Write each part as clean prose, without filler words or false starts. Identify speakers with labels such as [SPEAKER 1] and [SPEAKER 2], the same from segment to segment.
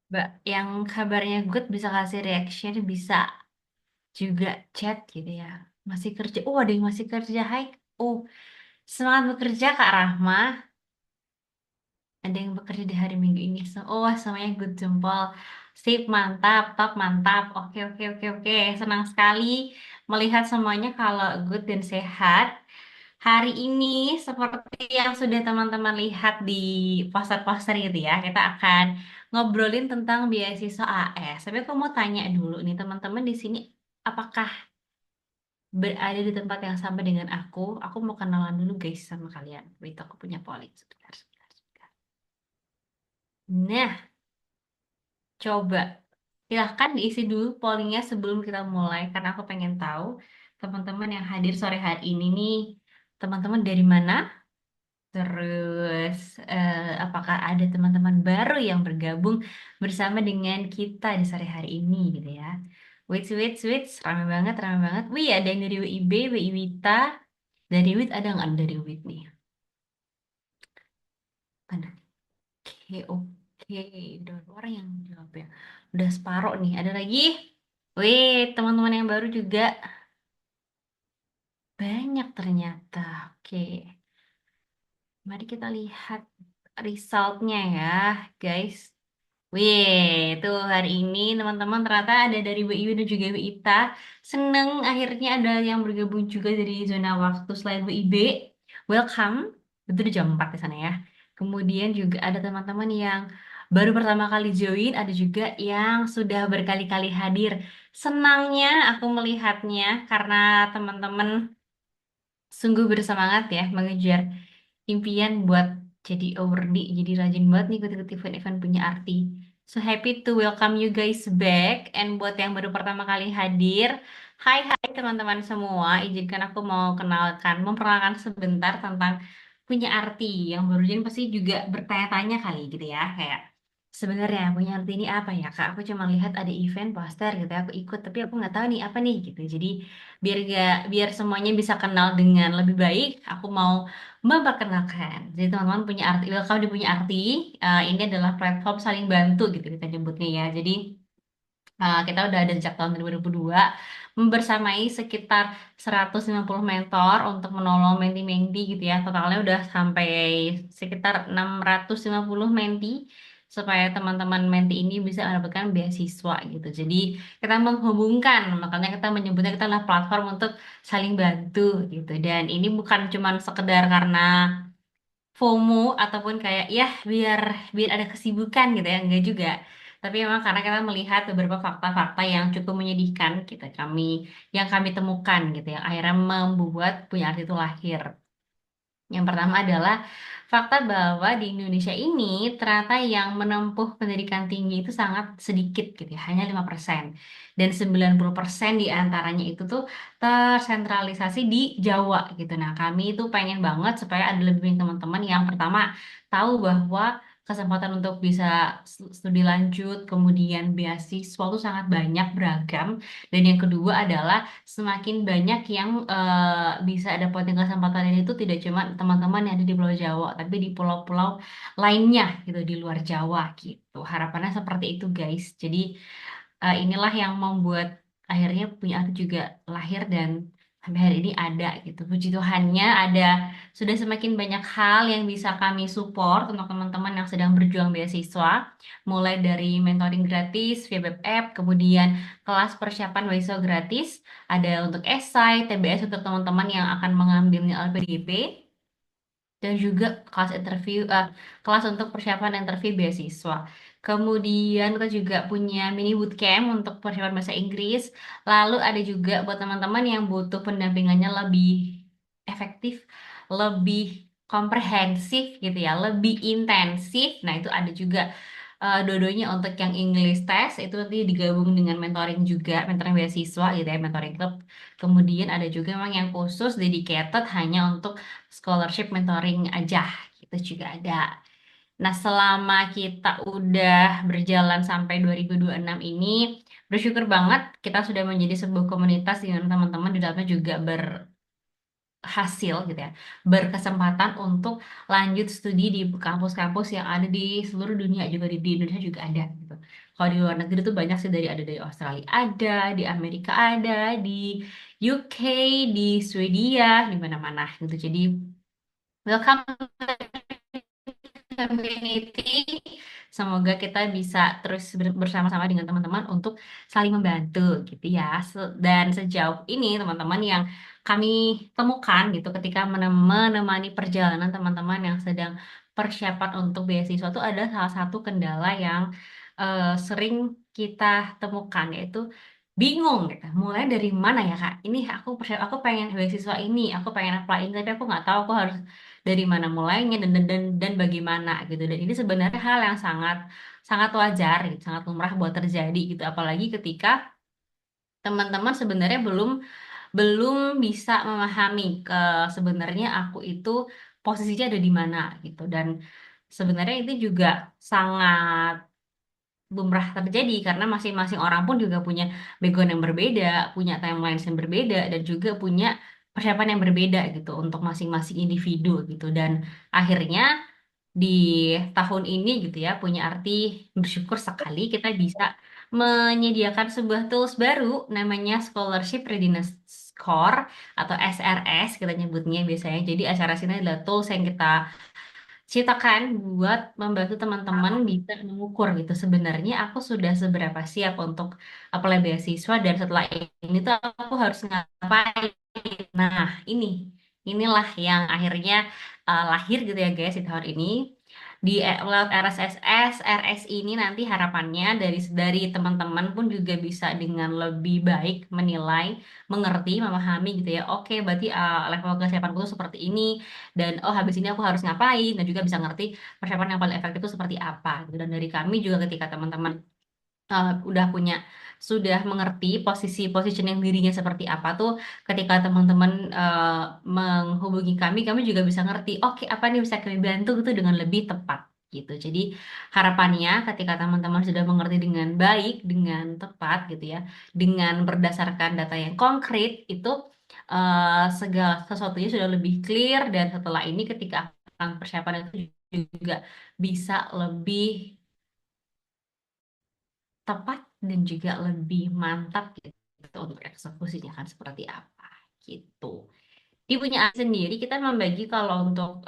[SPEAKER 1] Mbak, yang kabarnya good bisa kasih reaction, bisa juga chat gitu ya. Masih kerja. Oh, ada yang masih kerja. Hai. Oh, semangat bekerja Kak Rahma. Ada yang bekerja di hari Minggu ini. Oh, semuanya good jempol. Sip, mantap, top, mantap. Oke, oke, oke, oke. Senang sekali melihat semuanya kalau good dan sehat. Hari ini, seperti yang sudah teman-teman lihat di poster-poster gitu ya, kita akan ngobrolin tentang beasiswa AS. Tapi aku mau tanya dulu nih, teman-teman di sini, apakah berada di tempat yang sama dengan aku? Aku mau kenalan dulu guys sama kalian. Wait, aku punya polling. Sebentar, sebentar, sebentar. Nah, coba silahkan diisi dulu pollingnya sebelum kita mulai, karena aku pengen tahu teman-teman yang hadir sore hari ini nih, teman-teman dari mana? Terus, apakah ada teman-teman baru yang bergabung bersama dengan kita di sore hari ini gitu ya? Wait, wait, wait, rame banget, rame banget. Wih, ada yang dari WIB, WIWita. Dari WIT ada nggak dari WIT nih? Mana? Oke, oke. Udah berapa orang yang jawab ya? Udah separuh nih. Ada lagi? Wih, teman-teman yang baru juga banyak ternyata. Oke, mari kita lihat resultnya ya, guys. Wih, tuh hari ini teman-teman ternyata ada dari WIU dan juga WITA. Seneng akhirnya ada yang bergabung juga dari zona waktu selain WIB. Welcome. Itu di jam 4 di sana ya. Kemudian juga ada teman-teman yang baru pertama kali join, ada juga yang sudah berkali-kali hadir. Senangnya aku melihatnya karena teman-teman sungguh bersemangat ya mengejar impian buat jadi awardee, jadi rajin banget nih ikut-ikut event-event punya arti. So happy to welcome you guys back. And buat yang baru pertama kali hadir, hai hai teman-teman semua, izinkan aku mau memperkenalkan sebentar tentang punya arti. Yang baru join pasti juga bertanya-tanya kali gitu ya, kayak sebenarnya punya arti ini apa ya Kak? Aku cuma lihat ada event poster gitu ya, aku ikut, tapi aku nggak tahu nih apa nih gitu. Jadi biar semuanya bisa kenal dengan lebih baik, aku mau memperkenalkan. Jadi teman-teman punya arti, welcome di punya arti. Ini adalah platform saling bantu gitu kita nyebutnya ya. Jadi kita udah ada sejak tahun 2022 membersamai sekitar 150 mentor untuk menolong menti-menti gitu ya. Totalnya udah sampai sekitar 650 menti supaya teman-teman menti ini bisa mendapatkan beasiswa gitu. Jadi kita menghubungkan, makanya kita menyebutnya kita adalah platform untuk saling bantu gitu. Dan ini bukan cuma sekedar karena FOMO ataupun kayak ya biar biar ada kesibukan gitu ya, enggak juga. Tapi memang karena kita melihat beberapa fakta-fakta yang cukup menyedihkan kita yang kami temukan gitu yang akhirnya membuat punya arti itu lahir. Yang pertama adalah fakta bahwa di Indonesia ini ternyata yang menempuh pendidikan tinggi itu sangat sedikit gitu ya, hanya 5%. Dan 90% di antaranya itu tuh tersentralisasi di Jawa gitu. Nah, kami itu pengen banget supaya ada lebih banyak teman-teman yang pertama tahu bahwa kesempatan untuk bisa studi lanjut, kemudian beasiswa itu sangat banyak beragam. Dan yang kedua adalah semakin banyak yang bisa dapetin kesempatan ini tuh tidak cuma teman-teman yang ada di Pulau Jawa, tapi di pulau-pulau lainnya gitu di luar Jawa gitu. Harapannya seperti itu guys. Jadi inilah yang membuat akhirnya punya aku juga lahir dan sampai hari ini ada gitu. Puji Tuhannya ada sudah semakin banyak hal yang bisa kami support untuk teman-teman yang sedang berjuang beasiswa, mulai dari mentoring gratis via web app, kemudian kelas persiapan beasiswa gratis, ada untuk esai, TBS untuk teman-teman yang akan mengambilnya LPDP, dan juga kelas untuk persiapan interview beasiswa. Kemudian kita juga punya mini bootcamp untuk persiapan bahasa Inggris. Lalu ada juga buat teman-teman yang butuh pendampingannya lebih efektif, lebih komprehensif gitu ya, lebih intensif. Nah, itu ada juga dua-duanya untuk yang English test itu nanti digabung dengan mentoring juga, mentoring beasiswa gitu ya, mentoring club. Kemudian ada juga memang yang khusus dedicated hanya untuk scholarship mentoring aja gitu juga ada. Nah, selama kita udah berjalan sampai 2026 ini, bersyukur banget kita sudah menjadi sebuah komunitas dengan teman-teman di dalamnya juga berhasil gitu ya, berkesempatan untuk lanjut studi di kampus-kampus yang ada di seluruh dunia juga di Indonesia juga ada gitu. Kalau di luar negeri tuh banyak sih, ada dari Australia ada, di Amerika ada, di UK, di Swedia, di mana-mana gitu. Jadi welcome community. Semoga kita bisa terus bersama-sama dengan teman-teman untuk saling membantu gitu ya. Dan sejauh ini teman-teman yang kami temukan gitu ketika menemani perjalanan teman-teman yang sedang persiapan untuk beasiswa itu ada salah satu kendala yang sering kita temukan, yaitu bingung gitu. Mulai dari mana ya Kak? Ini aku pengen beasiswa ini, aku pengen apply ini, tapi aku nggak tahu aku harus dari mana mulainya dan bagaimana gitu. Dan ini sebenarnya hal yang sangat sangat wajar gitu, sangat lumrah buat terjadi gitu, apalagi ketika teman-teman sebenarnya belum belum bisa memahami ke sebenarnya aku itu posisinya ada di mana gitu. Dan sebenarnya itu juga sangat lumrah terjadi karena masing-masing orang pun juga punya background yang berbeda, punya timeline yang berbeda, dan juga punya persiapan yang berbeda gitu untuk masing-masing individu gitu. Dan akhirnya di tahun ini gitu ya punya arti bersyukur sekali kita bisa menyediakan sebuah tools baru namanya Scholarship Readiness Score atau SRS kita nyebutnya biasanya. Jadi SRS ini adalah tools yang kita ciptakan buat membantu teman-teman bisa mengukur gitu sebenarnya aku sudah seberapa siap untuk apply beasiswa, dan setelah ini tuh aku harus ngapain. Nah, inilah yang akhirnya lahir gitu ya guys di tahun ini. Di lewat RSSS, RS ini nanti harapannya dari teman-teman pun juga bisa dengan lebih baik menilai, mengerti, memahami gitu ya. Oke, berarti level kesiapanku tuh seperti ini, dan oh habis ini aku harus ngapain, dan juga bisa ngerti persiapan yang paling efektif itu seperti apa gitu. Dan dari kami juga ketika teman-teman udah punya sudah mengerti posisi positioning dirinya seperti apa tuh, ketika teman-teman menghubungi kami juga bisa ngerti oke apa nih bisa kami bantu itu dengan lebih tepat gitu. Jadi harapannya ketika teman-teman sudah mengerti dengan baik, dengan tepat gitu ya, dengan berdasarkan data yang konkret itu segala sesuatunya sudah lebih clear, dan setelah ini ketika akan persiapan itu juga bisa lebih tepat dan juga lebih mantap gitu untuk eksekusinya kan seperti apa gitu. Di punya aku sendiri kita membagi kalau untuk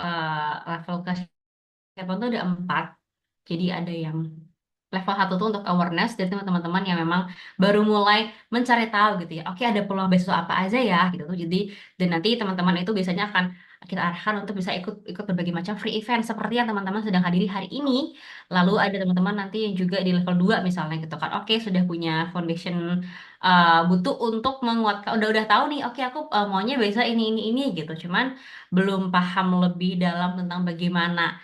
[SPEAKER 1] level kesiapan tuh ada 4. Jadi ada yang level 1 tuh untuk awareness dari teman-teman yang memang baru mulai mencari tahu gitu ya. Oke, ada peluang beasiswa apa aja ya gitu tuh. Jadi dan nanti teman-teman itu biasanya akan kita arahkan untuk bisa ikut ikut berbagai macam free event seperti yang teman-teman sedang hadiri hari ini. Lalu ada teman-teman nanti yang juga di level 2 misalnya gitu kan. Oke, sudah punya foundation butuh untuk menguatkan, udah tahu nih, oke aku maunya beasiswa ini gitu. Cuman belum paham lebih dalam tentang bagaimana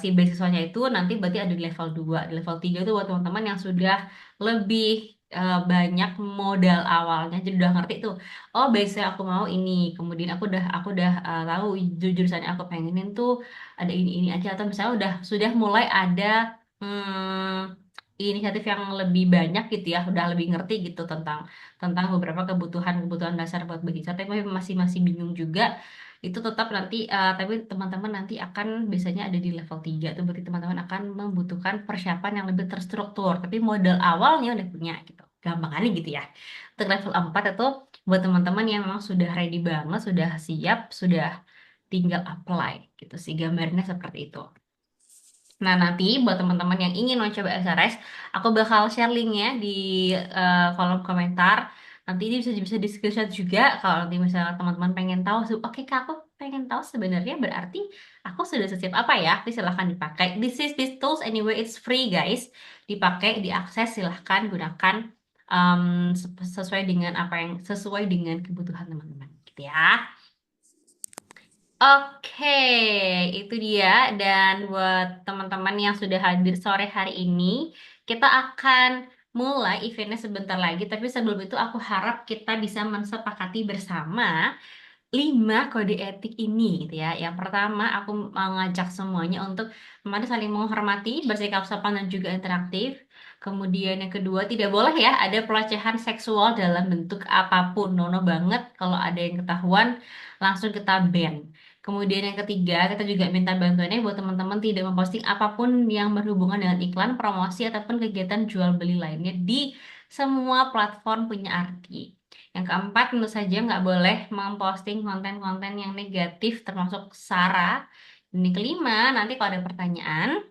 [SPEAKER 1] si beasiswanya itu nanti berarti ada di level 2. Di level 3 itu buat teman-teman yang sudah lebih banyak modal awalnya. Jadi udah ngerti tuh. Oh, beasiswa aku mau ini. Kemudian aku udah tahu jurusan yang aku pengenin tuh ada ini aja, atau misalnya sudah mulai ada inisiatif yang lebih banyak gitu ya, udah lebih ngerti gitu tentang tentang beberapa kebutuhan dasar buat beasiswa, tapi masih masih bingung juga. Itu tetap nanti tapi teman-teman nanti akan biasanya ada di level 3 tuh, berarti teman-teman akan membutuhkan persiapan yang lebih terstruktur tapi modal awalnya udah punya gitu, gampangannya gitu ya. Untuk level 4 itu buat teman-teman yang memang sudah ready banget, sudah siap, sudah tinggal apply gitu sih, gambarnya seperti itu. Nah, nanti buat teman-teman yang ingin mencoba SRS, aku bakal share linknya di kolom komentar. Nanti ini bisa bisa di screenshot juga kalau nanti misalnya teman-teman pengen tahu, oke Kak, aku pengen tahu sebenarnya berarti aku sudah sesiap apa ya? Nanti silahkan dipakai. This tools anyway, it's free guys. Dipakai, diakses, silahkan gunakan sesuai dengan apa yang sesuai dengan kebutuhan teman-teman gitu ya. Oke, itu dia. Dan buat teman-teman yang sudah hadir sore hari ini, kita akan mulai eventnya sebentar lagi. Tapi sebelum itu aku harap kita bisa mensepakati bersama 5 kode etik ini gitu ya. Yang pertama, aku mengajak semuanya untuk mari saling menghormati, bersikap sopan dan juga interaktif. Kemudian yang kedua, tidak boleh ya ada pelecehan seksual dalam bentuk apapun. Nono banget kalau ada yang ketahuan langsung kita ban. Kemudian yang ketiga, kita juga minta bantuannya buat teman-teman tidak memposting apapun yang berhubungan dengan iklan, promosi, ataupun kegiatan jual beli lainnya di semua platform punya arti. Yang keempat, tentu saja nggak boleh memposting konten-konten yang negatif termasuk SARA. Dan yang kelima, nanti kalau ada pertanyaan,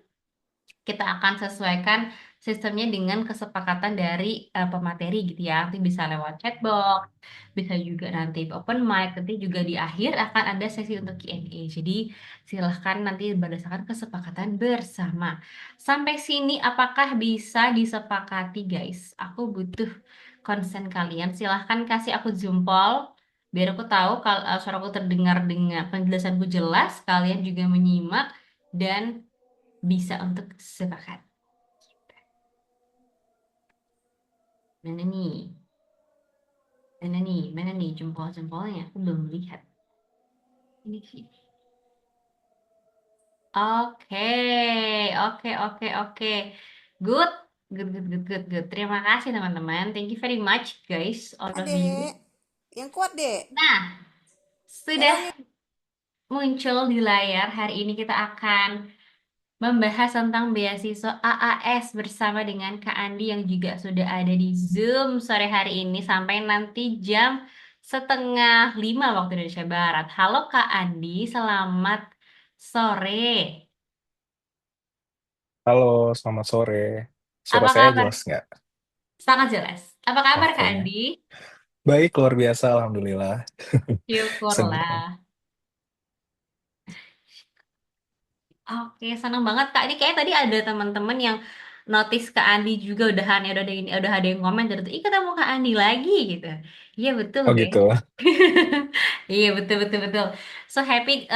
[SPEAKER 1] kita akan sesuaikan sistemnya dengan kesepakatan dari pemateri gitu ya. Nanti bisa lewat chatbox, bisa juga nanti open mic, nanti juga di akhir akan ada sesi untuk Q&A. Jadi silahkan nanti berdasarkan kesepakatan bersama. Sampai sini apakah bisa disepakati guys? Aku butuh konsen kalian. Silahkan kasih aku jempol. Biar aku tahu kalau suaraku terdengar dengan penjelasanku jelas, kalian juga menyimak dan bisa untuk sepakat. Mana nih? Mana nih jempol-jempolnya? Aku belum lihat. Ini sih. Oke, oke. Good, good. Terima kasih teman-teman. Thank you very much guys, all of you.
[SPEAKER 2] Adek, yang kuat dek.
[SPEAKER 1] Nah, sudah
[SPEAKER 2] Tolongin.
[SPEAKER 1] muncul di layar. Hari ini kita akan membahas tentang beasiswa AAS bersama dengan Kak Andi yang juga sudah ada di Zoom sore hari ini sampai nanti jam setengah 5 waktu Indonesia Barat. Halo Kak Andi, selamat sore.
[SPEAKER 2] Halo, selamat sore. Suara
[SPEAKER 1] Apa
[SPEAKER 2] saya
[SPEAKER 1] kabar?
[SPEAKER 2] jelas nggak?
[SPEAKER 1] Sangat jelas. Apa kabar Kak
[SPEAKER 2] Oke.
[SPEAKER 1] Andi?
[SPEAKER 2] Baik, luar biasa, Alhamdulillah. Senang.
[SPEAKER 1] Syukurlah. Oke, senang banget Kak. Ini kayak tadi ada teman-teman yang notice Kak Andi juga udah ada yang komen dari tuh, ih ketemu Kak Andi lagi gitu. Iya betul
[SPEAKER 2] Oh
[SPEAKER 1] guys.
[SPEAKER 2] gitu.
[SPEAKER 1] Iya betul. So happy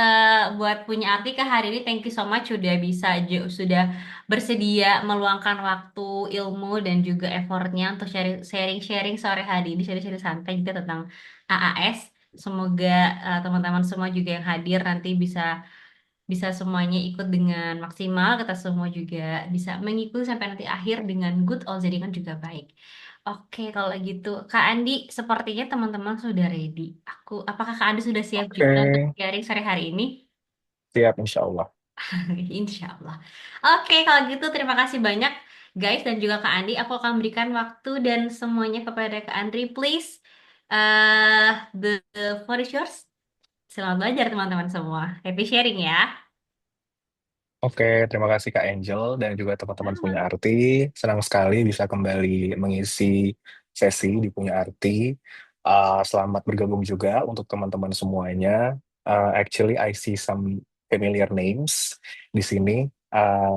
[SPEAKER 1] buat punya Arti Kak hari ini. Thank you so much sudah bersedia meluangkan waktu, ilmu dan juga effortnya untuk sharing sore hari ini, sharing santai juga tentang AAS. Semoga teman-teman semua juga yang hadir nanti bisa bisa semuanya ikut dengan maksimal, kita semua juga bisa mengikuti sampai nanti akhir dengan good, all jadi kan juga baik. Oke, kalau gitu, Kak Andi, sepertinya teman-teman sudah ready. Apakah Kak Andi sudah siap
[SPEAKER 2] Oke,
[SPEAKER 1] juga untuk sharing sore hari ini?
[SPEAKER 2] siap insya Allah.
[SPEAKER 1] Insya Allah. Oke, kalau gitu terima kasih banyak guys dan juga Kak Andi. Aku akan berikan waktu dan semuanya kepada Kak Andri. Please, the floor is yours. Selamat belajar teman-teman semua. Happy sharing ya.
[SPEAKER 2] Oke, terima kasih Kak Angel dan juga teman-teman Punya
[SPEAKER 1] Sama.
[SPEAKER 2] Arti. Senang sekali bisa kembali mengisi sesi di Punya Arti. Selamat bergabung juga untuk teman-teman semuanya. Actually, I see some familiar names di sini.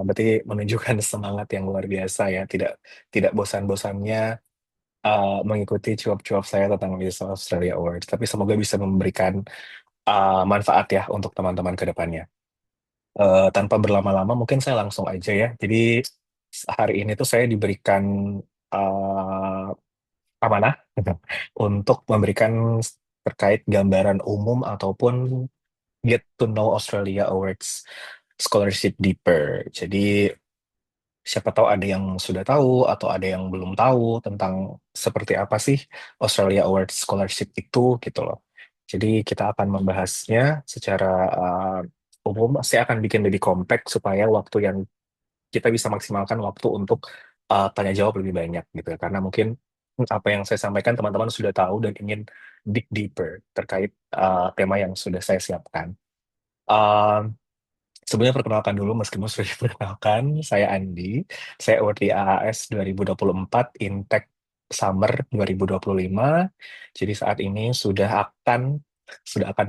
[SPEAKER 2] Berarti menunjukkan semangat yang luar biasa ya. Tidak bosan-bosannya mengikuti cuap-cuap saya tentang Miss Australia Awards. Tapi semoga bisa memberikan manfaat ya untuk teman-teman ke depannya. Tanpa berlama-lama, mungkin saya langsung aja ya. Jadi hari ini tuh saya diberikan uh, amanah untuk memberikan terkait gambaran umum ataupun Get to Know Australia Awards Scholarship Deeper. Jadi siapa tahu ada yang sudah tahu atau ada yang belum tahu tentang seperti apa sih Australia Awards Scholarship itu gitu loh. Jadi kita akan membahasnya secara umum. Saya akan bikin lebih compact supaya waktu yang kita bisa maksimalkan waktu untuk tanya jawab lebih banyak gitu ya. Karena mungkin apa yang saya sampaikan teman-teman sudah tahu dan ingin dig deeper terkait tema yang sudah saya siapkan. Um, Sebelumnya perkenalkan dulu, meskipun sudah diperkenalkan, saya Andi. Saya award di AAS 2024 Intake Summer 2025. Jadi saat ini sudah akan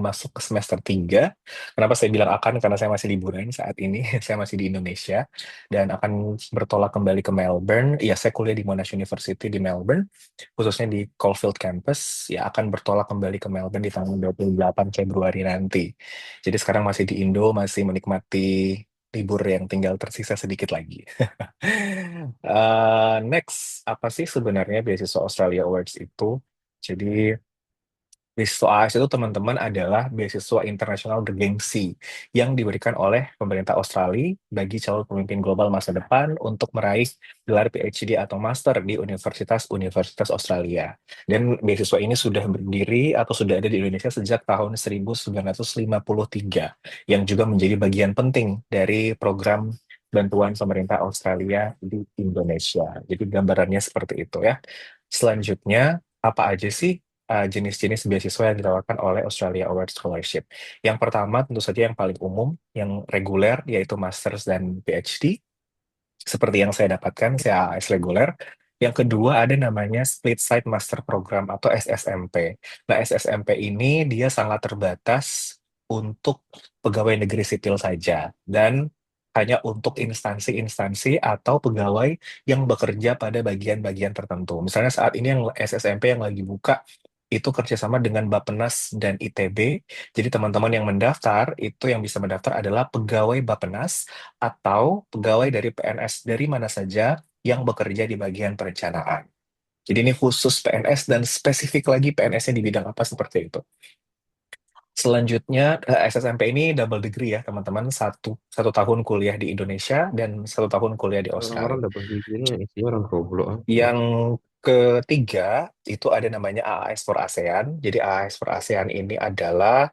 [SPEAKER 2] masuk ke semester 3. Kenapa saya bilang akan? Karena saya masih liburan saat ini. Saya masih di Indonesia dan akan bertolak kembali ke Melbourne. Ya, saya kuliah di Monash University di Melbourne, khususnya di Caulfield Campus. Ya, akan bertolak kembali ke Melbourne di tanggal 28 Februari nanti. Jadi sekarang masih di Indo, masih menikmati libur yang tinggal tersisa sedikit lagi. Next, apa sih sebenarnya beasiswa Australia Awards itu? Jadi Beasiswa AS itu teman-teman adalah beasiswa internasional bergengsi yang diberikan oleh pemerintah Australia bagi calon pemimpin global masa depan untuk meraih gelar PhD atau master di universitas-universitas Australia. Dan beasiswa ini sudah berdiri atau sudah ada di Indonesia sejak tahun 1953, yang juga menjadi bagian penting dari program bantuan pemerintah Australia di Indonesia. Jadi gambarannya seperti itu ya. Selanjutnya, apa aja sih jenis-jenis beasiswa yang ditawarkan oleh Australia Award Scholarship? Yang pertama tentu saja yang paling umum, yang reguler, yaitu Masters dan PhD seperti yang saya dapatkan, saya AS reguler. Yang kedua ada namanya Split Site Master Program atau SSMP. Nah, SSMP ini dia sangat terbatas untuk pegawai negeri sipil saja dan hanya untuk instansi-instansi atau pegawai yang bekerja pada bagian-bagian tertentu. Misalnya saat ini yang SSMP yang lagi buka itu kerjasama dengan Bappenas dan ITB. Jadi teman-teman yang mendaftar itu yang bisa mendaftar adalah pegawai Bappenas atau pegawai dari PNS dari mana saja yang bekerja di bagian perencanaan. Jadi ini khusus PNS dan spesifik lagi PNS-nya di bidang apa seperti itu. Selanjutnya, SSMP ini double degree ya teman-teman, satu tahun kuliah di Indonesia dan satu tahun kuliah di
[SPEAKER 3] Orang-orang
[SPEAKER 2] Australia.
[SPEAKER 3] dapat gini isinya orang goblok ah.
[SPEAKER 2] Yang ketiga itu ada namanya AAS for ASEAN. Jadi AAS for ASEAN ini adalah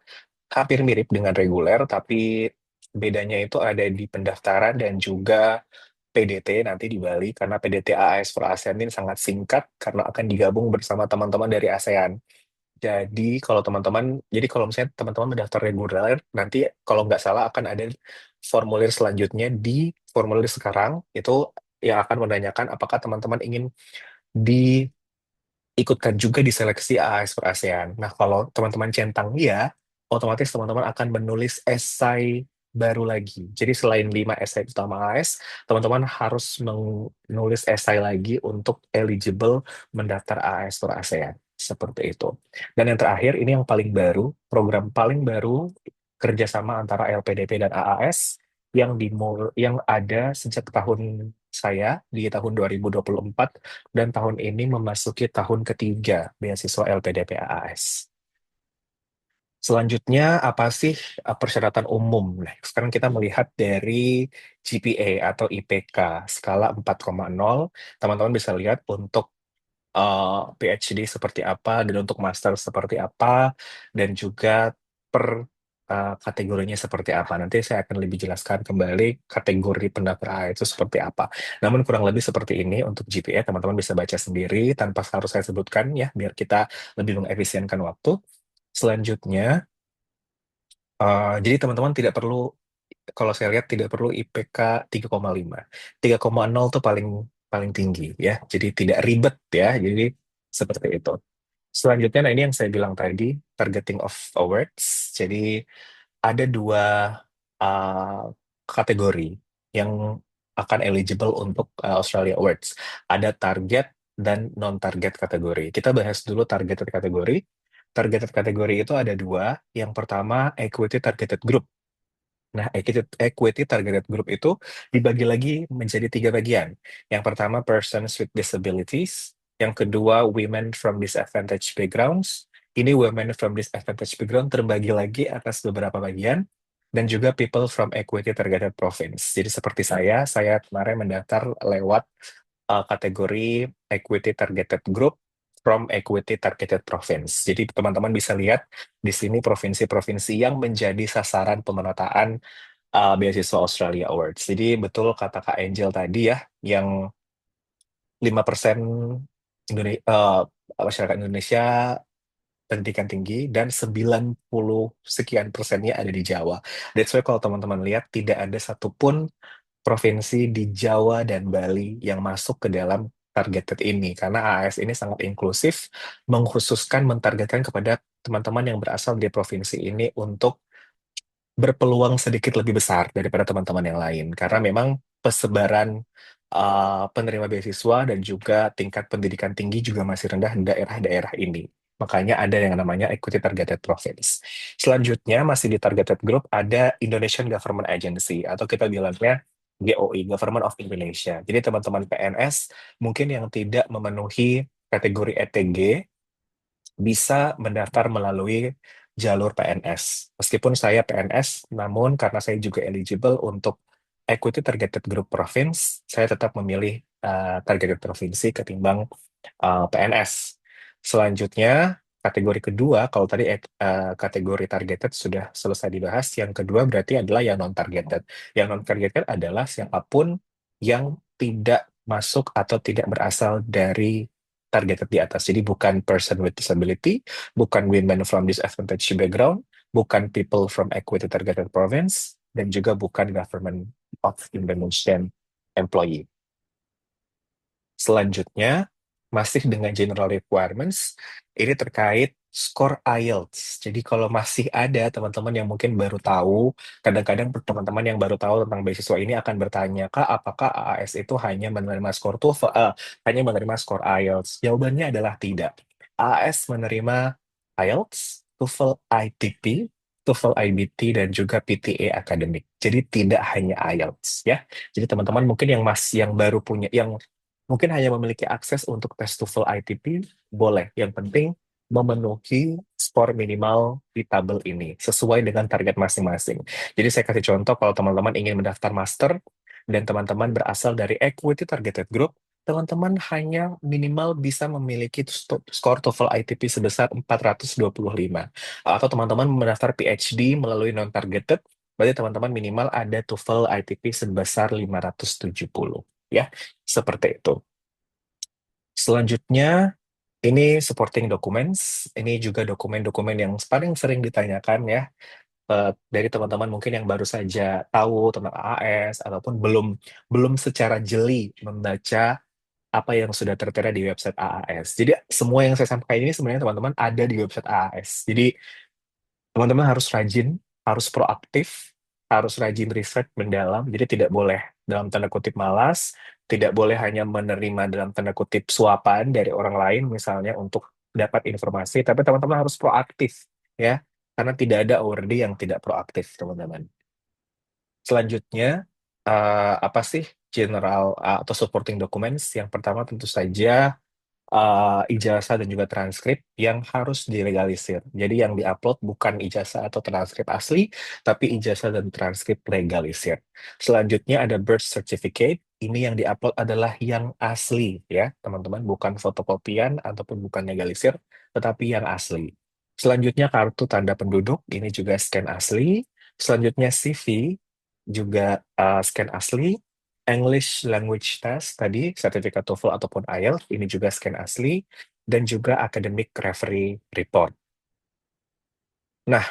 [SPEAKER 2] hampir mirip dengan reguler, tapi bedanya itu ada di pendaftaran dan juga PDT nanti di Bali, karena PDT AAS for ASEAN ini sangat singkat karena akan digabung bersama teman-teman dari ASEAN. Jadi kalau misalnya teman-teman mendaftar reguler, nanti kalau nggak salah akan ada formulir selanjutnya di formulir sekarang, itu yang akan menanyakan apakah teman-teman ingin diikutkan juga di seleksi AAS per ASEAN. Nah, kalau teman-teman centang iya, otomatis teman-teman akan menulis esai baru lagi. Jadi selain 5 esai utama AS, teman-teman harus menulis esai lagi untuk eligible mendaftar AAS per ASEAN. Seperti itu. Dan yang terakhir, ini yang paling baru, program paling baru kerjasama antara LPDP dan AAS yang ada sejak tahun saya di tahun 2024 dan tahun ini memasuki tahun ketiga beasiswa LPDP AAS. Selanjutnya, apa sih persyaratan umum? Nah, sekarang kita melihat dari GPA atau IPK skala 4,0. Teman-teman bisa lihat untuk PhD seperti apa dan untuk master seperti apa dan juga per kategorinya seperti apa. Nanti saya akan lebih jelaskan kembali kategori pendaftar A itu seperti apa. Namun kurang lebih seperti ini untuk GPA, teman-teman bisa baca sendiri tanpa harus saya sebutkan ya, biar kita lebih mengefisienkan waktu. Selanjutnya, jadi teman-teman tidak perlu, kalau saya lihat tidak perlu IPK 3,5. 3,0 tuh paling paling tinggi ya. Jadi tidak ribet ya. Jadi seperti itu. Selanjutnya, nah ini yang saya bilang tadi, targeting of awards. Jadi ada dua uh, kategori yang akan eligible untuk Australia Awards. Ada target dan non-target kategori. Kita bahas dulu targeted kategori. Targeted kategori itu ada dua. Yang pertama, equity targeted group. Nah, equity targeted group itu dibagi lagi menjadi tiga bagian. Yang pertama, persons with disabilities. Yang kedua, women from disadvantaged backgrounds. Ini women from disadvantaged background terbagi lagi atas beberapa bagian. Dan juga people from equity targeted province. Jadi seperti saya kemarin mendaftar lewat kategori equity targeted group from equity targeted province. Jadi teman-teman bisa lihat di sini provinsi-provinsi yang menjadi sasaran pemetaan beasiswa Australia Awards. Jadi betul kata Kak Angel tadi ya, yang 5% masyarakat Indonesia pendidikan tinggi dan 90 sekian persennya ada di Jawa. That's why kalau teman-teman lihat tidak ada satupun provinsi di Jawa dan Bali yang masuk ke dalam targeted ini karena AS ini sangat inklusif, mengkhususkan mentargetkan kepada teman-teman yang berasal dari provinsi ini untuk berpeluang sedikit lebih besar daripada teman-teman yang lain karena memang persebaran penerima beasiswa dan juga tingkat pendidikan tinggi juga masih rendah di daerah-daerah ini. Makanya ada yang namanya Equity Targeted Province. Selanjutnya masih di targeted group ada Indonesian Government Agency atau kita bilangnya GOI, Government of Indonesia. Jadi teman-teman PNS mungkin yang tidak memenuhi kategori ETG bisa mendaftar melalui jalur PNS. Meskipun saya PNS, namun karena saya juga eligible untuk Equity Targeted Group Province, saya tetap memilih Targeted Provinsi ketimbang PNS. Selanjutnya, kategori kedua, kalau tadi kategori targeted sudah selesai dibahas, yang kedua berarti adalah yang non-targeted. Yang non-targeted adalah siapapun yang tidak masuk atau tidak berasal dari targeted di atas. Jadi bukan person with disability, bukan women from disadvantaged background, bukan people from equity targeted province, dan juga bukan government of Indonesian employee. Selanjutnya, masih dengan general requirements, ini terkait skor IELTS. Jadi kalau masih ada teman-teman yang mungkin baru tahu, kadang-kadang teman-teman yang baru tahu tentang beasiswa ini akan bertanya, Kak, apakah AAS itu hanya menerima skor TOEFL, hanya menerima skor IELTS? Jawabannya adalah tidak. AAS menerima IELTS, TOEFL ITP, TOEFL IBT, dan juga PTA akademik. Jadi tidak hanya IELTS ya. Jadi teman-teman mungkin yang baru punya, yang mungkin hanya memiliki akses untuk tes TOEFL ITP, boleh. Yang penting memenuhi skor minimal di tabel ini, sesuai dengan target masing-masing. Jadi saya kasih contoh, kalau teman-teman ingin mendaftar master, dan teman-teman berasal dari Equity Targeted Group, teman-teman hanya minimal bisa memiliki skor TOEFL ITP sebesar 425. Atau teman-teman mendaftar PhD melalui non-targeted, berarti teman-teman minimal ada TOEFL ITP sebesar 570. Ya, seperti itu. Selanjutnya, ini supporting documents. Ini juga dokumen-dokumen yang paling sering ditanyakan ya dari teman-teman mungkin yang baru saja tahu tentang AAS ataupun belum belum secara jeli membaca apa yang sudah tertera di website AAS. Jadi semua yang saya sampaikan ini sebenarnya teman-teman ada di website AAS. Jadi teman-teman harus rajin, harus proaktif, harus rajin riset mendalam. Jadi tidak boleh dalam tanda kutip malas, tidak boleh hanya menerima dalam tanda kutip suapan dari orang lain misalnya untuk dapat informasi, tapi teman-teman harus proaktif ya, karena tidak ada awardee yang tidak proaktif, teman-teman. Selanjutnya, apa sih general atau supporting documents? Yang pertama tentu saja ijazah dan juga transkrip yang harus dilegalisir. Jadi yang diupload bukan ijazah atau transkrip asli, tapi ijazah dan transkrip legalisir. Selanjutnya ada birth certificate. Ini yang diupload adalah yang asli ya, teman-teman, bukan fotokopian ataupun bukan legalisir, tetapi yang asli. Selanjutnya kartu tanda penduduk, ini juga scan asli. Selanjutnya CV, juga scan asli. English Language Test tadi, sertifikat TOEFL ataupun IELTS, ini juga scan asli, dan juga Academic Referee Report. Nah,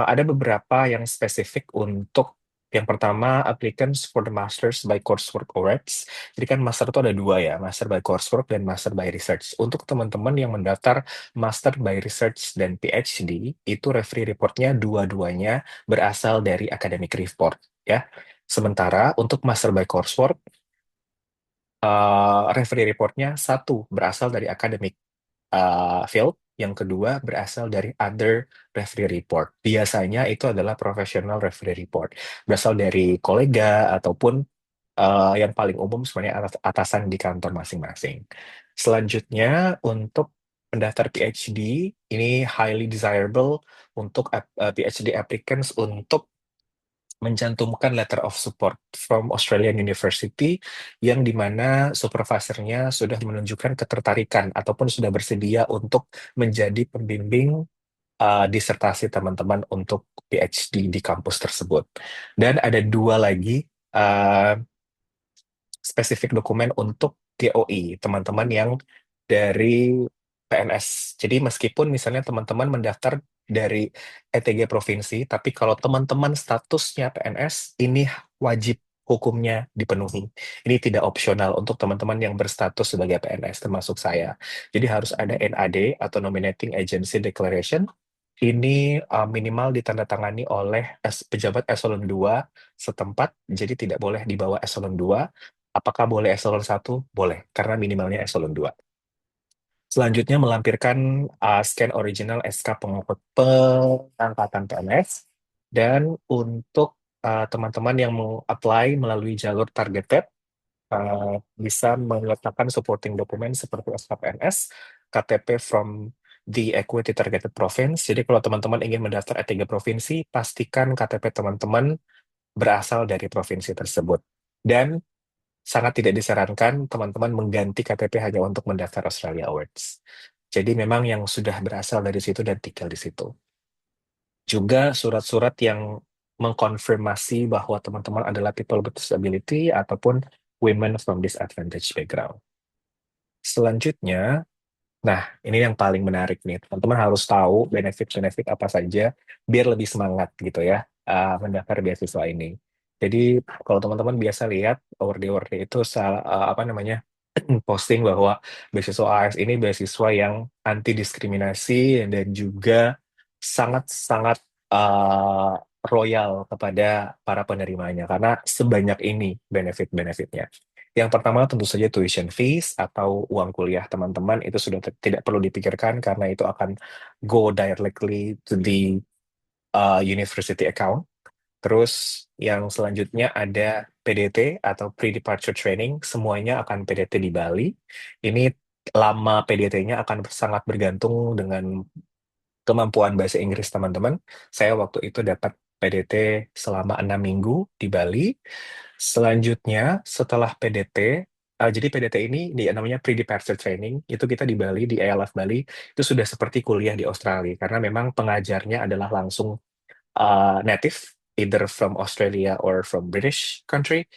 [SPEAKER 2] ada beberapa yang spesifik untuk yang pertama, applicants for the Masters by Coursework Awards. Jadi kan master itu ada dua ya, Master by Coursework dan Master by Research. Untuk teman-teman yang mendaftar Master by Research dan PhD, itu referee reportnya dua-duanya berasal dari Academic Report ya. Sementara untuk Master by Coursework, referee reportnya satu berasal dari academic field, yang kedua berasal dari other referee report. Biasanya itu adalah professional referee report, berasal dari kolega ataupun yang paling umum sebenarnya atasan di kantor masing-masing. Selanjutnya untuk pendaftar PhD, ini highly desirable untuk PhD applicants untuk mencantumkan letter of support from Australian University yang dimana supervisornya sudah menunjukkan ketertarikan ataupun sudah bersedia untuk menjadi pembimbing disertasi teman-teman untuk PhD di kampus tersebut. Dan ada dua lagi uh, spesifik dokumen untuk TOI, teman-teman yang dari PNS. Jadi meskipun misalnya teman-teman mendaftar dari ETG provinsi, tapi kalau teman-teman statusnya PNS, ini wajib hukumnya dipenuhi. Ini tidak opsional untuk teman-teman yang berstatus sebagai PNS, termasuk saya. Jadi harus ada NAD atau Nominating Agency Declaration. Ini minimal ditandatangani oleh pejabat eselon 2 setempat, jadi tidak boleh di bawah eselon 2. Apakah boleh eselon 1? Boleh, karena minimalnya eselon 2. Selanjutnya melampirkan scan original SK pengangkatan PNS. Dan untuk teman-teman yang mau apply melalui jalur targeted, bisa meletakkan supporting dokumen seperti SK PNS, KTP from the Equity Targeted Province. Jadi kalau teman-teman ingin mendaftar E3 provinsi, pastikan KTP teman-teman berasal dari provinsi tersebut. Dan sangat tidak disarankan teman-teman mengganti KTP hanya untuk mendaftar Australia Awards. Jadi memang yang sudah berasal dari situ dan tinggal di situ. Juga surat-surat yang mengkonfirmasi bahwa teman-teman adalah people with disability ataupun women from disadvantaged background. Selanjutnya, nah, ini yang paling menarik nih. Teman-teman harus tahu benefit-benefit apa saja biar lebih semangat gitu ya mendaftar beasiswa ini. Jadi kalau teman-teman biasa lihat award-award itu apa namanya posting bahwa beasiswa AS ini beasiswa yang anti diskriminasi dan juga sangat-sangat uh, royal kepada para penerimanya karena sebanyak ini benefit-benefitnya. Yang pertama tentu saja tuition fees atau uang kuliah teman-teman itu sudah tidak perlu dipikirkan karena itu akan go directly to the university account. Terus yang selanjutnya ada PDT atau Pre-Departure Training, semuanya akan PDT di Bali. Ini lama PDT-nya akan sangat bergantung dengan kemampuan bahasa Inggris teman-teman. Saya waktu itu dapat PDT selama 6 minggu di Bali. Selanjutnya, setelah PDT, jadi PDT ini namanya Pre-Departure Training, itu kita di Bali, di ILF Bali, itu sudah seperti kuliah di Australia, karena memang pengajarnya adalah langsung native, either from Australia or from British country.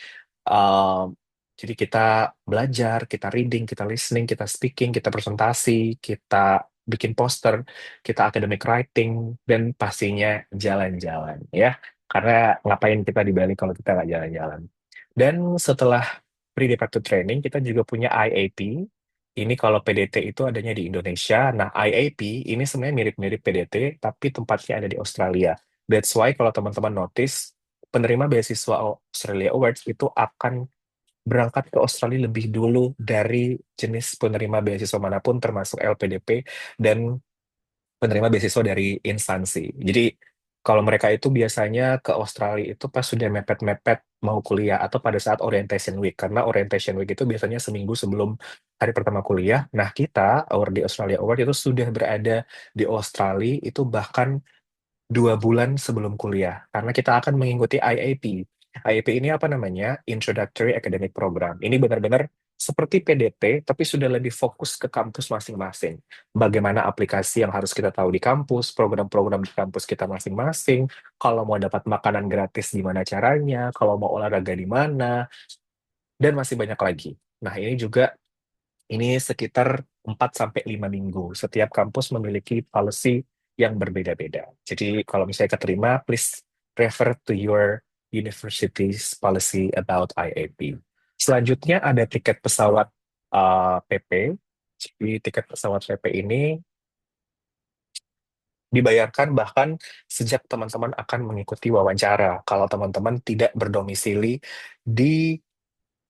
[SPEAKER 2] Um, jadi kita belajar, kita reading, kita listening, kita speaking, kita presentasi, kita bikin poster, kita academic writing, dan pastinya jalan-jalan ya. Karena ngapain kita di Bali kalau kita nggak jalan-jalan. Dan setelah pre-departure training, kita juga punya IAP. Ini kalau PDT itu adanya di Indonesia. Nah, IAP ini sebenarnya mirip-mirip PDT, tapi tempatnya ada di Australia. That's why kalau teman-teman notice, penerima beasiswa Australia Awards itu akan berangkat ke Australia lebih dulu dari jenis penerima beasiswa manapun, termasuk LPDP dan penerima beasiswa dari instansi. Jadi kalau mereka itu biasanya ke Australia itu pas sudah mepet-mepet mau kuliah atau pada saat orientation week. Karena orientation week itu biasanya seminggu sebelum hari pertama kuliah. Nah kita, Award di Australia Award itu sudah berada di Australia itu bahkan 2 bulan sebelum kuliah, karena kita akan mengikuti IAP. IAP ini apa namanya? Introductory Academic Program. Ini benar-benar seperti PDT, tapi sudah lebih fokus ke kampus masing-masing. Bagaimana aplikasi yang harus kita tahu di kampus, program-program di kampus kita masing-masing, kalau mau dapat makanan gratis gimana caranya, kalau mau olahraga di mana, dan masih banyak lagi. Nah, ini juga ini sekitar 4 sampai 5 minggu. Setiap kampus memiliki policy yang berbeda-beda. Jadi kalau misalnya keterima, please refer to your university's policy about IAP. Selanjutnya ada tiket pesawat PP. Jadi tiket pesawat PP ini dibayarkan bahkan sejak teman-teman akan mengikuti wawancara. Kalau teman-teman tidak berdomisili di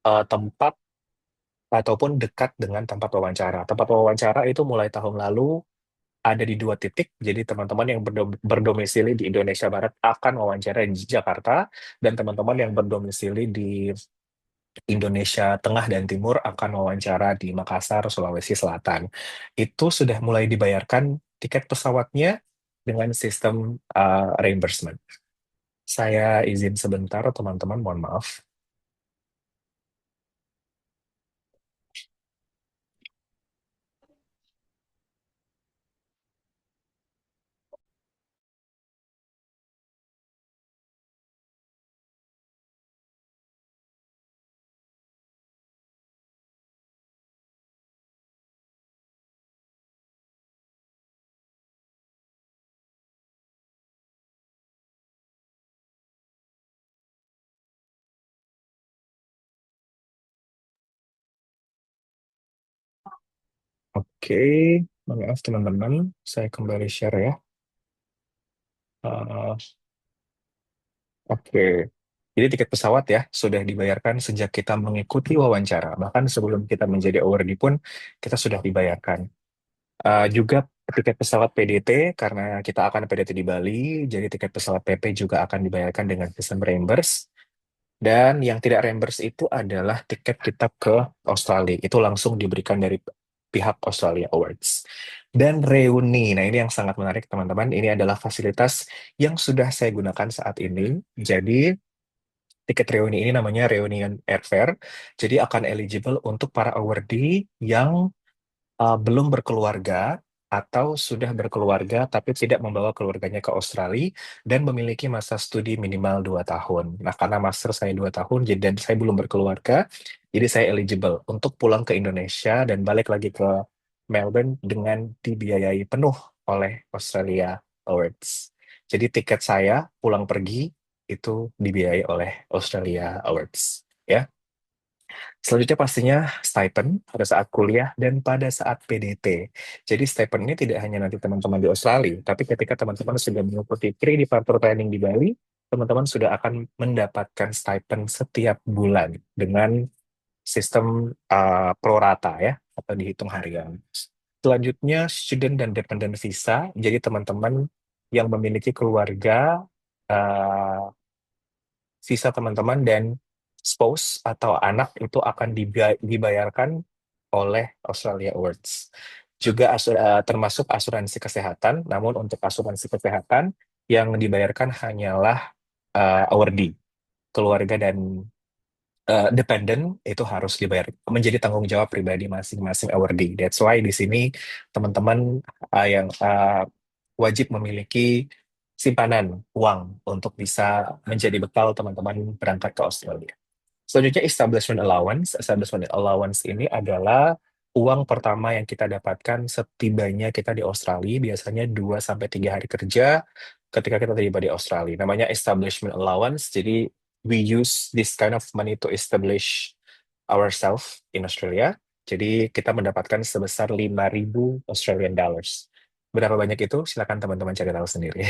[SPEAKER 2] tempat ataupun dekat dengan tempat wawancara. Tempat wawancara itu mulai tahun lalu ada di 2 titik. Jadi teman-teman yang berdomisili di Indonesia Barat akan wawancara di Jakarta, dan teman-teman yang berdomisili di Indonesia Tengah dan Timur akan wawancara di Makassar, Sulawesi Selatan. Itu sudah mulai dibayarkan tiket pesawatnya dengan sistem reimbursement. Saya izin sebentar, teman-teman, mohon maaf. Oke, maaf teman-teman, saya kembali share ya. Uh, Oke, jadi tiket pesawat ya sudah dibayarkan sejak kita mengikuti wawancara. Bahkan sebelum kita menjadi awardee pun kita sudah dibayarkan. Juga tiket pesawat PDT karena kita akan PDT di Bali, jadi tiket pesawat PP juga akan dibayarkan dengan sistem reimburse. Dan yang tidak reimburse itu adalah tiket kita ke Australia. Itu langsung diberikan dari pihak Australia Awards. Dan reuni, nah ini yang sangat menarik teman-teman, ini adalah fasilitas yang sudah saya gunakan saat ini. Jadi tiket reuni ini namanya Reunion Airfare, jadi akan eligible untuk para awardee yang belum berkeluarga atau sudah berkeluarga tapi tidak membawa keluarganya ke Australia dan memiliki masa studi minimal 2 tahun. Nah, karena master saya 2 tahun jadi dan saya belum berkeluarga, jadi saya eligible untuk pulang ke Indonesia dan balik lagi ke Melbourne dengan dibiayai penuh oleh Australia Awards. Jadi tiket saya pulang pergi itu dibiayai oleh Australia Awards. Ya. Selanjutnya pastinya stipend pada saat kuliah dan pada saat PDT. Jadi stipend ini tidak hanya nanti teman-teman di Australia, tapi ketika teman-teman sudah mengikuti pre-departure training di Bali, teman-teman sudah akan mendapatkan stipend setiap bulan dengan sistem pro rata ya, atau dihitung harian. Selanjutnya student dan dependent visa. Jadi teman-teman yang memiliki keluarga uh, sisa teman-teman dan spouse atau anak itu akan dibayarkan oleh Australia Awards. Juga termasuk asuransi kesehatan, namun untuk asuransi kesehatan yang dibayarkan hanyalah awardee, keluarga dan dependent itu harus dibayar menjadi tanggung jawab pribadi masing-masing awardee. That's why di sini teman-teman yang wajib memiliki simpanan uang untuk bisa menjadi bekal teman-teman berangkat ke Australia. Selanjutnya establishment allowance. Establishment allowance ini adalah uang pertama yang kita dapatkan setibanya kita di Australia, biasanya 2 sampai 3 hari kerja ketika kita tiba di Australia. Namanya establishment allowance. Jadi we use this kind of money to establish ourselves in Australia. Jadi kita mendapatkan sebesar 5.000 Australian dollars. Berapa banyak itu? Silakan teman-teman cari tahu sendiri.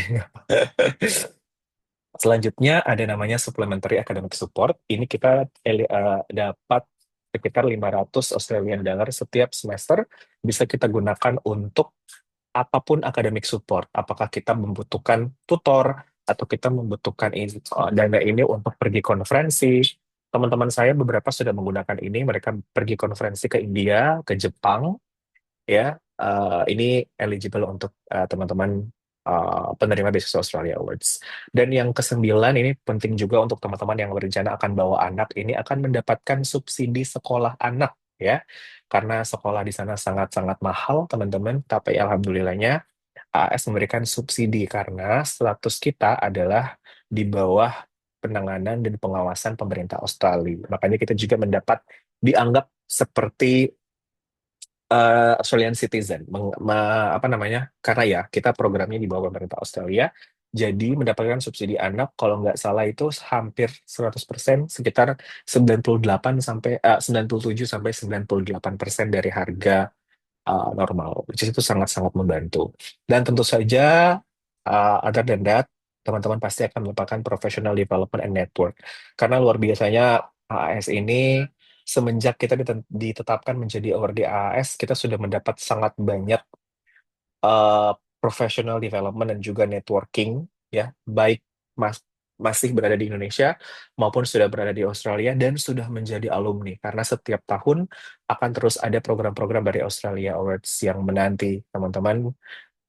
[SPEAKER 2] Selanjutnya ada namanya supplementary academic support. Ini kita dapat sekitar 500 Australian dollar setiap semester, bisa kita gunakan untuk apapun academic support. Apakah kita membutuhkan tutor atau kita membutuhkan dana ini untuk pergi konferensi. Teman-teman saya beberapa sudah menggunakan ini, mereka pergi konferensi ke India, ke Jepang, ya. Ini eligible untuk teman-teman penerima beasiswa Australia Awards. Dan yang kesembilan ini penting juga untuk teman-teman yang berencana akan bawa anak, ini akan mendapatkan subsidi sekolah anak ya. Karena sekolah di sana sangat-sangat mahal, teman-teman. Tapi alhamdulillahnya AS memberikan subsidi karena status kita adalah di bawah penanganan dan pengawasan pemerintah Australia. Makanya kita juga dianggap seperti Australian citizen, apa namanya? Karena ya kita programnya di bawah pemerintah Australia, jadi mendapatkan subsidi anak kalau nggak salah itu hampir 100%, sekitar 98 sampai 97 sampai 98% dari harga normal, which is itu sangat-sangat membantu. Dan tentu saja, other than that, teman-teman pasti akan mendapatkan professional development and network. Karena luar biasanya AAS ini, semenjak kita ditetapkan menjadi awardee AAS, kita sudah mendapat sangat banyak uh, professional development dan juga networking, ya, baik masih berada di Indonesia maupun sudah berada di Australia dan sudah menjadi alumni. Karena setiap tahun akan terus ada program-program dari Australia Awards yang menanti teman-teman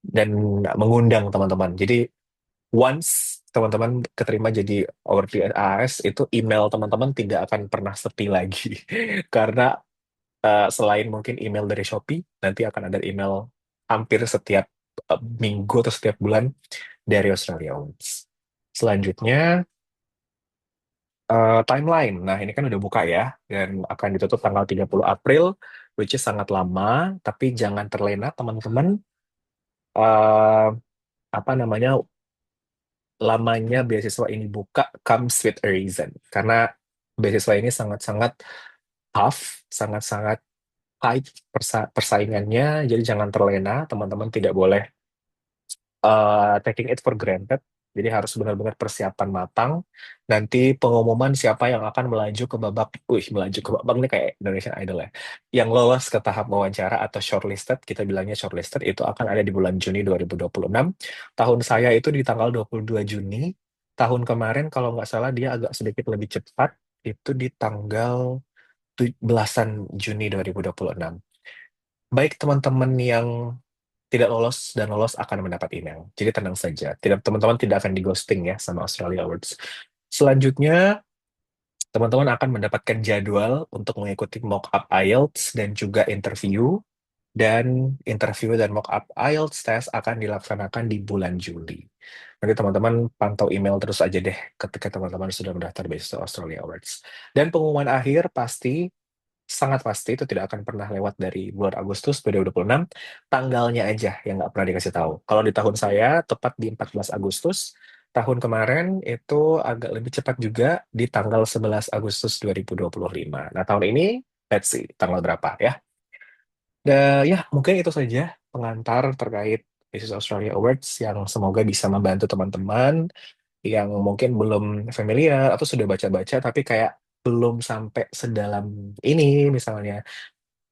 [SPEAKER 2] dan mengundang teman-teman. Jadi once teman-teman keterima jadi awardee AAS, itu email teman-teman tidak akan pernah sepi lagi. Karena selain mungkin email dari Shopee, nanti akan ada email hampir setiap minggu atau setiap bulan dari Australia Awards. Selanjutnya, timeline. Nah, ini kan udah buka ya, dan akan ditutup tanggal 30 April, which is sangat lama, tapi jangan terlena teman-teman. eh apa namanya, lamanya beasiswa ini buka comes with a reason. Karena beasiswa ini sangat-sangat tough, sangat-sangat high persaingannya, jadi jangan terlena, teman-teman tidak boleh taking it for granted. Jadi harus benar-benar persiapan matang. Nanti pengumuman siapa yang akan melaju ke babak, melaju ke babak ini kayak Indonesian Idol ya. Yang lolos ke tahap wawancara atau shortlisted, kita bilangnya shortlisted, itu akan ada di bulan Juni 2026. Tahun saya itu di tanggal 22 Juni. Tahun kemarin kalau nggak salah dia agak sedikit lebih cepat, itu di tanggal belasan Juni 2026. baik teman-teman yang tidak lolos dan lolos akan mendapat email. Jadi tenang saja, tidak teman-teman tidak akan di ghosting ya sama Australia Awards. Selanjutnya, teman-teman akan mendapatkan jadwal untuk mengikuti mock up IELTS dan juga interview. Dan interview dan mock up IELTS test akan dilaksanakan di bulan Juli. Nanti teman-teman pantau email terus aja deh ketika teman-teman sudah mendaftar beasiswa Australia Awards. Dan pengumuman akhir pasti, sangat pasti itu tidak akan pernah lewat dari bulan Agustus 2026. Tanggalnya aja yang nggak pernah dikasih tahu. Kalau di tahun saya, tepat di 14 Agustus. Tahun kemarin itu agak lebih cepat juga di tanggal 11 Agustus 2025. Nah, tahun ini, let's see, tanggal berapa ya? Dan ya, mungkin itu saja pengantar terkait Beasiswa Australia Awards yang semoga bisa membantu teman-teman yang mungkin belum familiar atau sudah baca-baca tapi kayak belum sampai sedalam ini misalnya.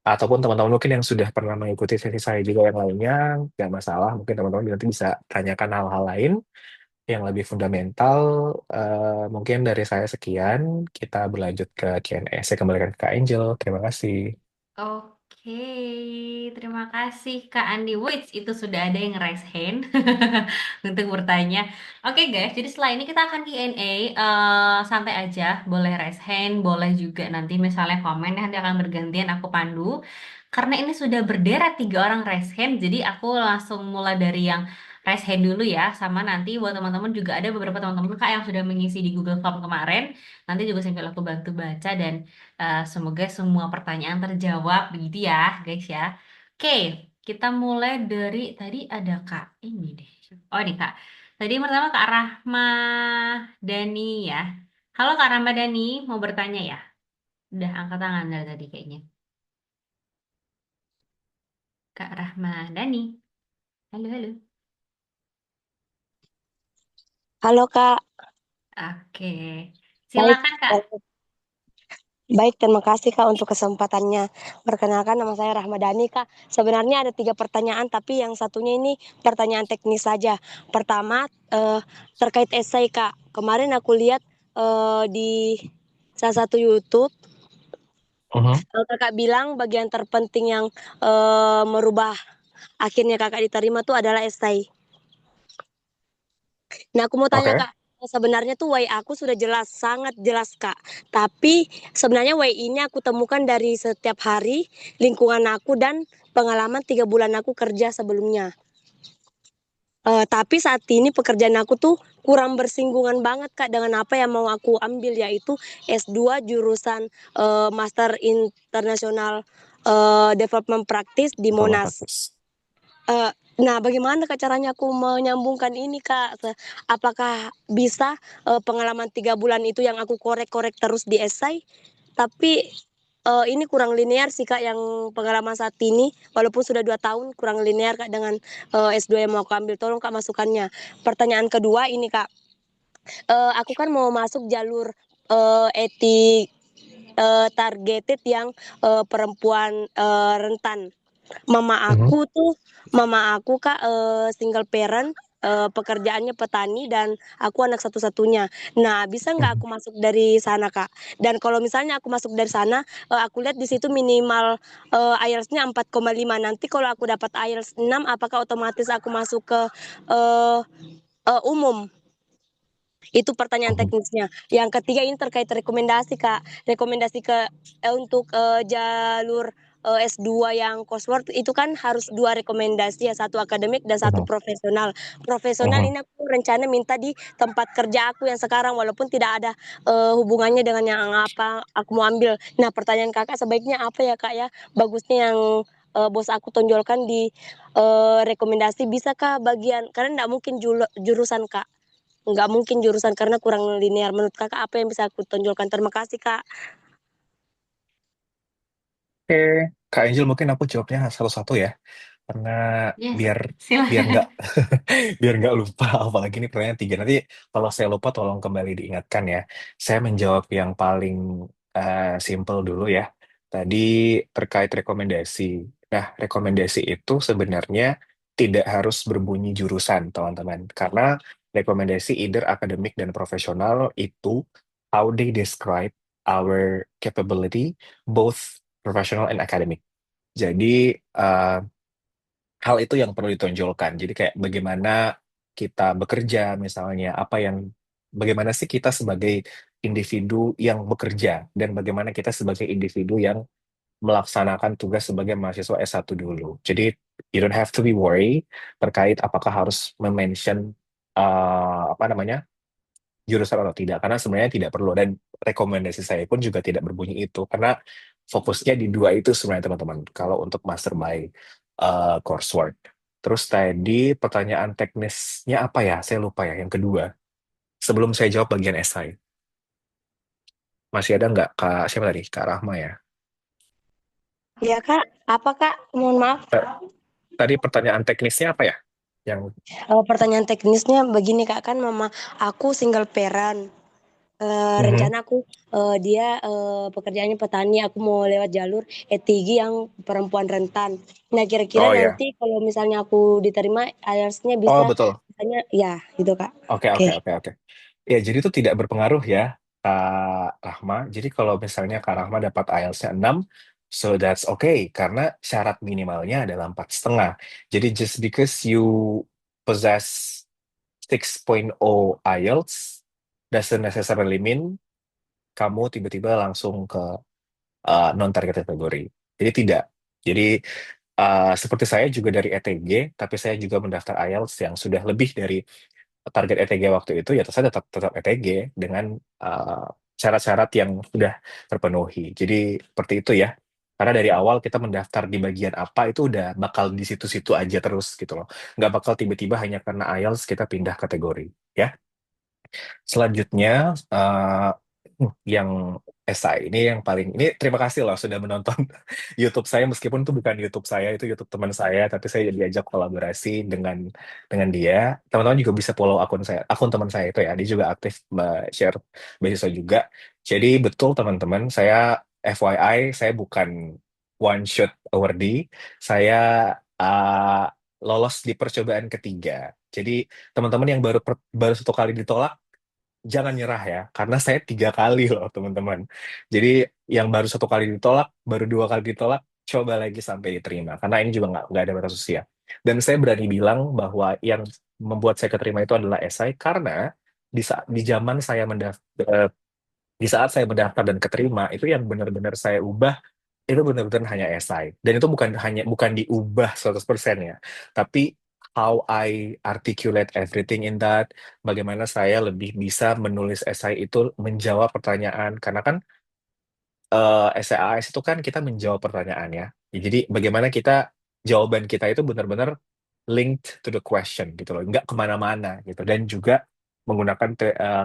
[SPEAKER 2] Ataupun teman-teman mungkin yang sudah pernah mengikuti sesi saya juga yang lainnya, nggak masalah. Mungkin teman-teman nanti bisa tanyakan hal-hal lain yang lebih fundamental. Mungkin dari saya sekian, kita berlanjut ke Q&A. Saya kembalikan ke Kak Angel. Terima kasih.
[SPEAKER 1] Oke, terima kasih Kak Andi. Wait, itu sudah ada yang raise hand untuk bertanya. Oke guys, jadi setelah ini kita akan Q&A. Santai aja, boleh raise hand, boleh juga nanti misalnya komen, nanti akan bergantian aku pandu. Karena ini sudah berderet 3 orang raise hand, jadi aku langsung mulai dari yang raise hand dulu ya. Sama nanti buat teman-teman juga ada beberapa teman-teman Kak yang sudah mengisi di Google Form kemarin. Nanti juga sambil aku bantu baca dan semoga semua pertanyaan terjawab begitu ya, guys ya. Oke, kita mulai dari tadi ada Kak ini deh. Oh, ini Kak. Tadi yang pertama Kak Rahmadani ya. Halo Kak Rahmadani, mau bertanya ya? Udah angkat tangan dari tadi kayaknya. Kak Rahmadani. Halo, halo.
[SPEAKER 4] Halo Kak,
[SPEAKER 1] Oke.
[SPEAKER 4] baik,
[SPEAKER 1] Silakan Kak.
[SPEAKER 4] baik terima kasih Kak untuk kesempatannya. Perkenalkan nama saya Rahmadani Kak. Sebenarnya ada 3 pertanyaan tapi yang satunya ini pertanyaan teknis saja. Pertama terkait esai Kak. Kemarin aku lihat di salah satu YouTube
[SPEAKER 2] Mhm.
[SPEAKER 4] Kakak bilang bagian terpenting yang merubah akhirnya Kakak diterima tuh adalah esai. Nah, aku mau tanya
[SPEAKER 2] Oke.
[SPEAKER 4] Kak, sebenarnya tuh why aku sudah jelas, sangat jelas Kak. Tapi sebenarnya why ini aku temukan dari setiap hari lingkungan aku dan pengalaman 3 bulan aku kerja sebelumnya. Tapi saat ini pekerjaan aku tuh kurang bersinggungan banget Kak dengan apa yang mau aku ambil yaitu S2 jurusan Master International Development Practice di
[SPEAKER 2] Betul
[SPEAKER 4] Monas.
[SPEAKER 2] praktis.
[SPEAKER 4] Nah, bagaimana Kak caranya aku menyambungkan ini Kak? Apakah bisa pengalaman 3 bulan itu yang aku korek-korek terus di esai? Tapi ini kurang linear sih Kak yang pengalaman saat ini. Walaupun sudah 2 tahun kurang linear Kak dengan S2 yang mau aku ambil. Tolong Kak masukannya. Pertanyaan kedua ini Kak. Aku kan mau masuk jalur etik targeted yang perempuan rentan. Mama
[SPEAKER 2] Mhm.
[SPEAKER 4] aku tuh, mama aku Kak single parent, pekerjaannya petani dan aku anak satu-satunya. Nah, bisa nggak
[SPEAKER 2] Mhm.
[SPEAKER 4] aku masuk dari sana Kak? Dan kalau misalnya aku masuk dari sana, aku lihat di situ minimal IELTS-nya 4,5. Nanti kalau aku dapat IELTS 6, apakah otomatis aku masuk ke eh, umum? Itu pertanyaan
[SPEAKER 2] Mhm.
[SPEAKER 4] teknisnya. Yang ketiga ini terkait rekomendasi Kak. Rekomendasi untuk jalur S2 yang coursework itu kan harus 2 rekomendasi ya, satu akademik dan satu
[SPEAKER 2] Mhm.
[SPEAKER 4] profesional. Profesional
[SPEAKER 2] Mhm.
[SPEAKER 4] ini aku rencana minta di tempat kerja aku yang sekarang walaupun tidak ada hubungannya dengan yang apa aku mau ambil. Nah, pertanyaan Kakak sebaiknya apa ya Kak ya? Bagusnya yang bos aku tonjolkan di rekomendasi bisakah bagian karena tidak mungkin jurusan Kak. Nggak mungkin jurusan karena kurang linear. Menurut Kakak apa yang bisa aku tonjolkan? Terima kasih, Kak.
[SPEAKER 2] Oke, Kak Angel mungkin aku jawabnya satu-satu ya, karena
[SPEAKER 1] Yes,
[SPEAKER 2] biar biar nggak
[SPEAKER 1] silakan.
[SPEAKER 2] biar nggak lupa. Apalagi ini pertanyaan 3. Nanti kalau saya lupa tolong kembali diingatkan ya. Saya menjawab yang paling simple dulu ya. Tadi terkait rekomendasi. Nah, rekomendasi itu sebenarnya tidak harus berbunyi jurusan, teman-teman. Karena rekomendasi either akademik dan profesional itu how they describe our capability, both professional and academic. Jadi hal itu yang perlu ditonjolkan. Jadi kayak bagaimana kita bekerja misalnya, bagaimana sih kita sebagai individu yang bekerja dan bagaimana kita sebagai individu yang melaksanakan tugas sebagai mahasiswa S1 dulu. Jadi you don't have to be worry terkait apakah harus mention apa namanya jurusan atau tidak, karena sebenarnya tidak perlu, dan rekomendasi saya pun juga tidak berbunyi itu karena fokusnya di dua itu sebenarnya teman-teman kalau untuk master by coursework. Terus tadi pertanyaan teknisnya apa ya, saya lupa ya yang kedua sebelum saya jawab bagian esai. Masih ada nggak Kak, siapa tadi, Kak Rahma ya?
[SPEAKER 4] Ya Kak, apa Kak? Mohon maaf.
[SPEAKER 2] Eh, Tadi pertanyaan teknisnya apa ya yang
[SPEAKER 4] Pertanyaan teknisnya begini Kak, kan mama aku single parent.
[SPEAKER 2] Mhm.
[SPEAKER 4] Rencana aku dia pekerjaannya petani, aku mau lewat jalur E3 yang perempuan rentan. Nah, kira-kira
[SPEAKER 2] Oh ya.
[SPEAKER 4] nanti kalau misalnya aku diterima, IELTS-nya
[SPEAKER 2] Oh
[SPEAKER 4] bisa
[SPEAKER 2] betul.
[SPEAKER 4] misalnya ya gitu Kak.
[SPEAKER 2] Oke, oke,
[SPEAKER 4] Oke.
[SPEAKER 2] oke, oke. Ya, jadi itu tidak berpengaruh ya, Kak Rahma. Jadi kalau misalnya Kak Rahma dapat IELTS-nya 6, so that's okay, karena syarat minimalnya adalah 4,5. Jadi just because you possess 6.0 IELTS, doesn't necessarily mean kamu tiba-tiba langsung ke non-target kategori. Jadi tidak. Jadi seperti saya juga dari ETG, tapi saya juga mendaftar IELTS yang sudah lebih dari target ETG waktu itu, ya saya tetap tetap ETG dengan uh, syarat-syarat yang sudah terpenuhi. Jadi seperti itu ya. Karena dari awal kita mendaftar di bagian apa itu udah bakal di situ-situ aja terus gitu loh. Nggak bakal tiba-tiba hanya karena IELTS kita pindah kategori. Ya. Selanjutnya, yang esai ini yang paling ini, terima kasih loh sudah menonton YouTube saya, meskipun itu bukan YouTube saya, itu YouTube teman saya, tapi saya diajak kolaborasi dengan dia. Teman-teman juga bisa follow akun saya, akun teman saya itu ya, dia juga aktif share beasiswa juga. Jadi betul teman-teman, saya FYI saya bukan one shot awardee, saya uh, lolos di percobaan ketiga. Jadi teman-teman yang baru satu kali ditolak, jangan nyerah ya, karena saya 3 kali loh teman-teman. Jadi yang baru satu kali ditolak, baru 2 kali ditolak, coba lagi sampai diterima. Karena ini juga nggak ada batas usia. Dan saya berani bilang bahwa yang membuat saya keterima itu adalah esai, karena di zaman saya di saat saya mendaftar dan keterima, itu yang benar-benar saya ubah itu benar-benar hanya esai. Dan itu bukan diubah 100% ya, tapi how I articulate everything in that, bagaimana saya lebih bisa menulis esai itu menjawab pertanyaan, karena kan esai AS itu kan kita menjawab pertanyaan ya. Ya, jadi bagaimana jawaban kita itu benar-benar linked to the question gitu loh, nggak kemana-mana gitu, dan juga menggunakan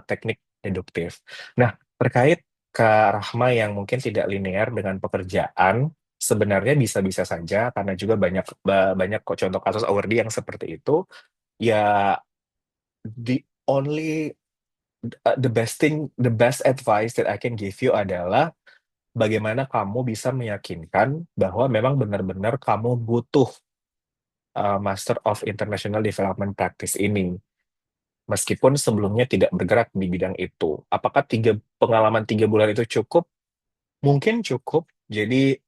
[SPEAKER 2] teknik deduktif. Nah, terkait ke Rahma yang mungkin tidak linear dengan pekerjaan, sebenarnya bisa-bisa saja karena juga banyak kok contoh kasus awardee yang seperti itu. Ya, the only the best advice that I can give you adalah bagaimana kamu bisa meyakinkan bahwa memang benar-benar kamu butuh Master of International Development Practice ini, meskipun sebelumnya tidak bergerak di bidang itu. Apakah pengalaman 3 bulan itu cukup? Mungkin cukup. Jadi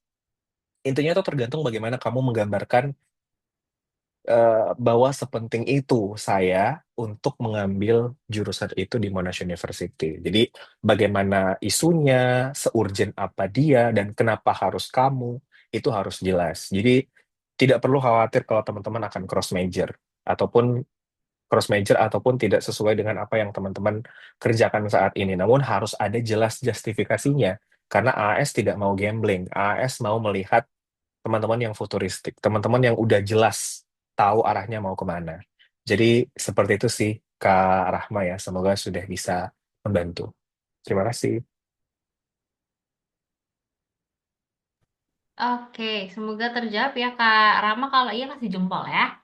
[SPEAKER 2] intinya itu tergantung bagaimana kamu menggambarkan bahwa sepenting itu saya untuk mengambil jurusan itu di Monash University. Jadi bagaimana isunya, seurgent apa dia, dan kenapa harus kamu, itu harus jelas. Jadi tidak perlu khawatir kalau teman-teman akan cross major ataupun tidak sesuai dengan apa yang teman-teman kerjakan saat ini. Namun harus ada jelas justifikasinya. Karena AS tidak mau gambling, AS mau melihat teman-teman yang futuristik, teman-teman yang udah jelas tahu arahnya mau kemana. Jadi seperti itu sih Kak Rahma ya, semoga sudah bisa membantu. Terima kasih.
[SPEAKER 1] Oke, semoga terjawab ya Kak Rama. Kalau iya kasih jempol ya.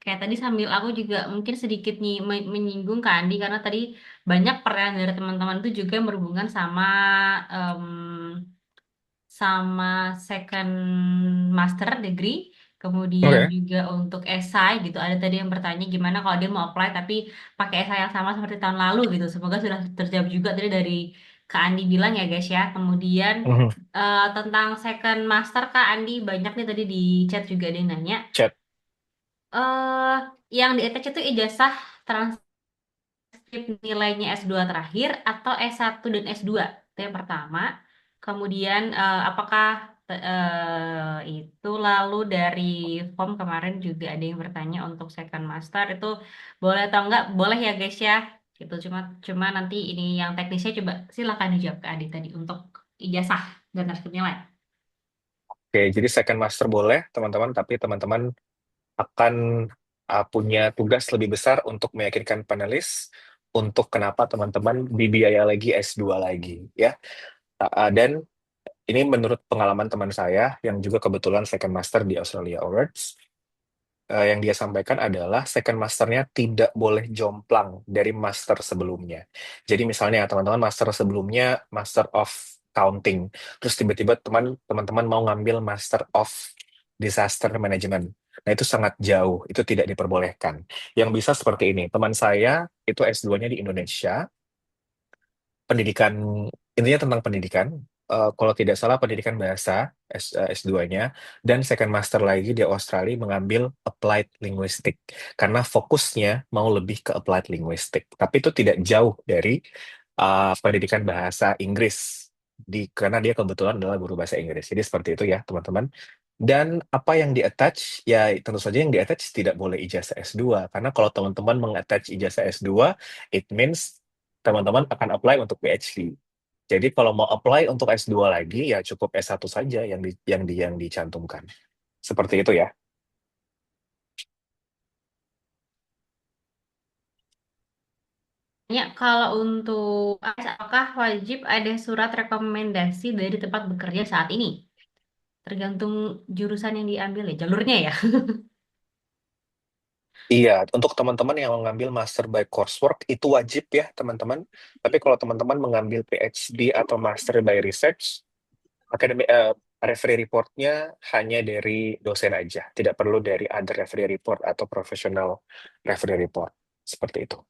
[SPEAKER 1] Kayak tadi sambil aku juga mungkin sedikit menyinggung Kak Andi, karena tadi banyak pertanyaan dari teman-teman itu juga yang berhubungan em, sama second master degree, kemudian
[SPEAKER 2] Oke.
[SPEAKER 1] juga untuk esai gitu. Ada tadi yang bertanya gimana kalau dia mau apply tapi pakai esai yang sama seperti tahun lalu gitu. Semoga sudah terjawab juga tadi dari Kak Andi bilang ya guys ya. Kemudian
[SPEAKER 2] Mhm.
[SPEAKER 1] tentang second master Kak Andi banyak nih tadi di chat juga ada yang nanya.
[SPEAKER 2] Chat.
[SPEAKER 1] eh yang di attach itu ijazah nilainya S2 terakhir atau S1 dan S2. Itu yang pertama. Kemudian apakah itu lalu dari form kemarin juga ada yang bertanya untuk second master itu boleh atau enggak? Boleh ya guys ya. Gitu cuma nanti ini yang teknisnya coba silakan dijawab ke Adi tadi untuk ijazah dan transkrip nilai.
[SPEAKER 2] Oke, jadi second master boleh, teman-teman, tapi teman-teman akan punya tugas lebih besar untuk meyakinkan panelis untuk kenapa teman-teman dibiaya lagi S2 lagi, ya. Dan ini menurut pengalaman teman saya yang juga kebetulan second master di Australia Awards, yang dia sampaikan adalah second masternya tidak boleh jomplang dari master sebelumnya. Jadi misalnya teman-teman master sebelumnya master of counting, terus tiba-tiba teman-teman mau ngambil master of disaster management. Nah, itu sangat jauh, itu tidak diperbolehkan. Yang bisa seperti ini, teman saya itu S2-nya di Indonesia, pendidikan, intinya tentang pendidikan. Kalau tidak salah pendidikan bahasa S2-nya, dan second master lagi di Australia mengambil applied linguistic karena fokusnya mau lebih ke applied linguistic, tapi itu tidak jauh dari pendidikan bahasa Inggris karena dia kebetulan adalah guru bahasa Inggris. Jadi seperti itu ya teman-teman. Dan apa yang di-attach, ya tentu saja yang di-attach tidak boleh ijazah S2. Karena kalau teman-teman meng-attach ijazah S2, it means teman-teman akan apply untuk PhD. Jadi kalau mau apply untuk S2 lagi, ya cukup S1 saja yang dicantumkan. Seperti itu ya.
[SPEAKER 1] Ya, kalau untuk AS, apakah wajib ada surat rekomendasi dari tempat bekerja saat ini? Tergantung jurusan yang diambil ya, jalurnya ya.
[SPEAKER 2] Iya, untuk teman-teman yang mengambil master by coursework itu wajib ya teman-teman. Tapi kalau teman-teman mengambil PhD atau master by research, akademi referee reportnya hanya dari dosen aja, tidak perlu dari other referee report atau professional referee report. Seperti itu.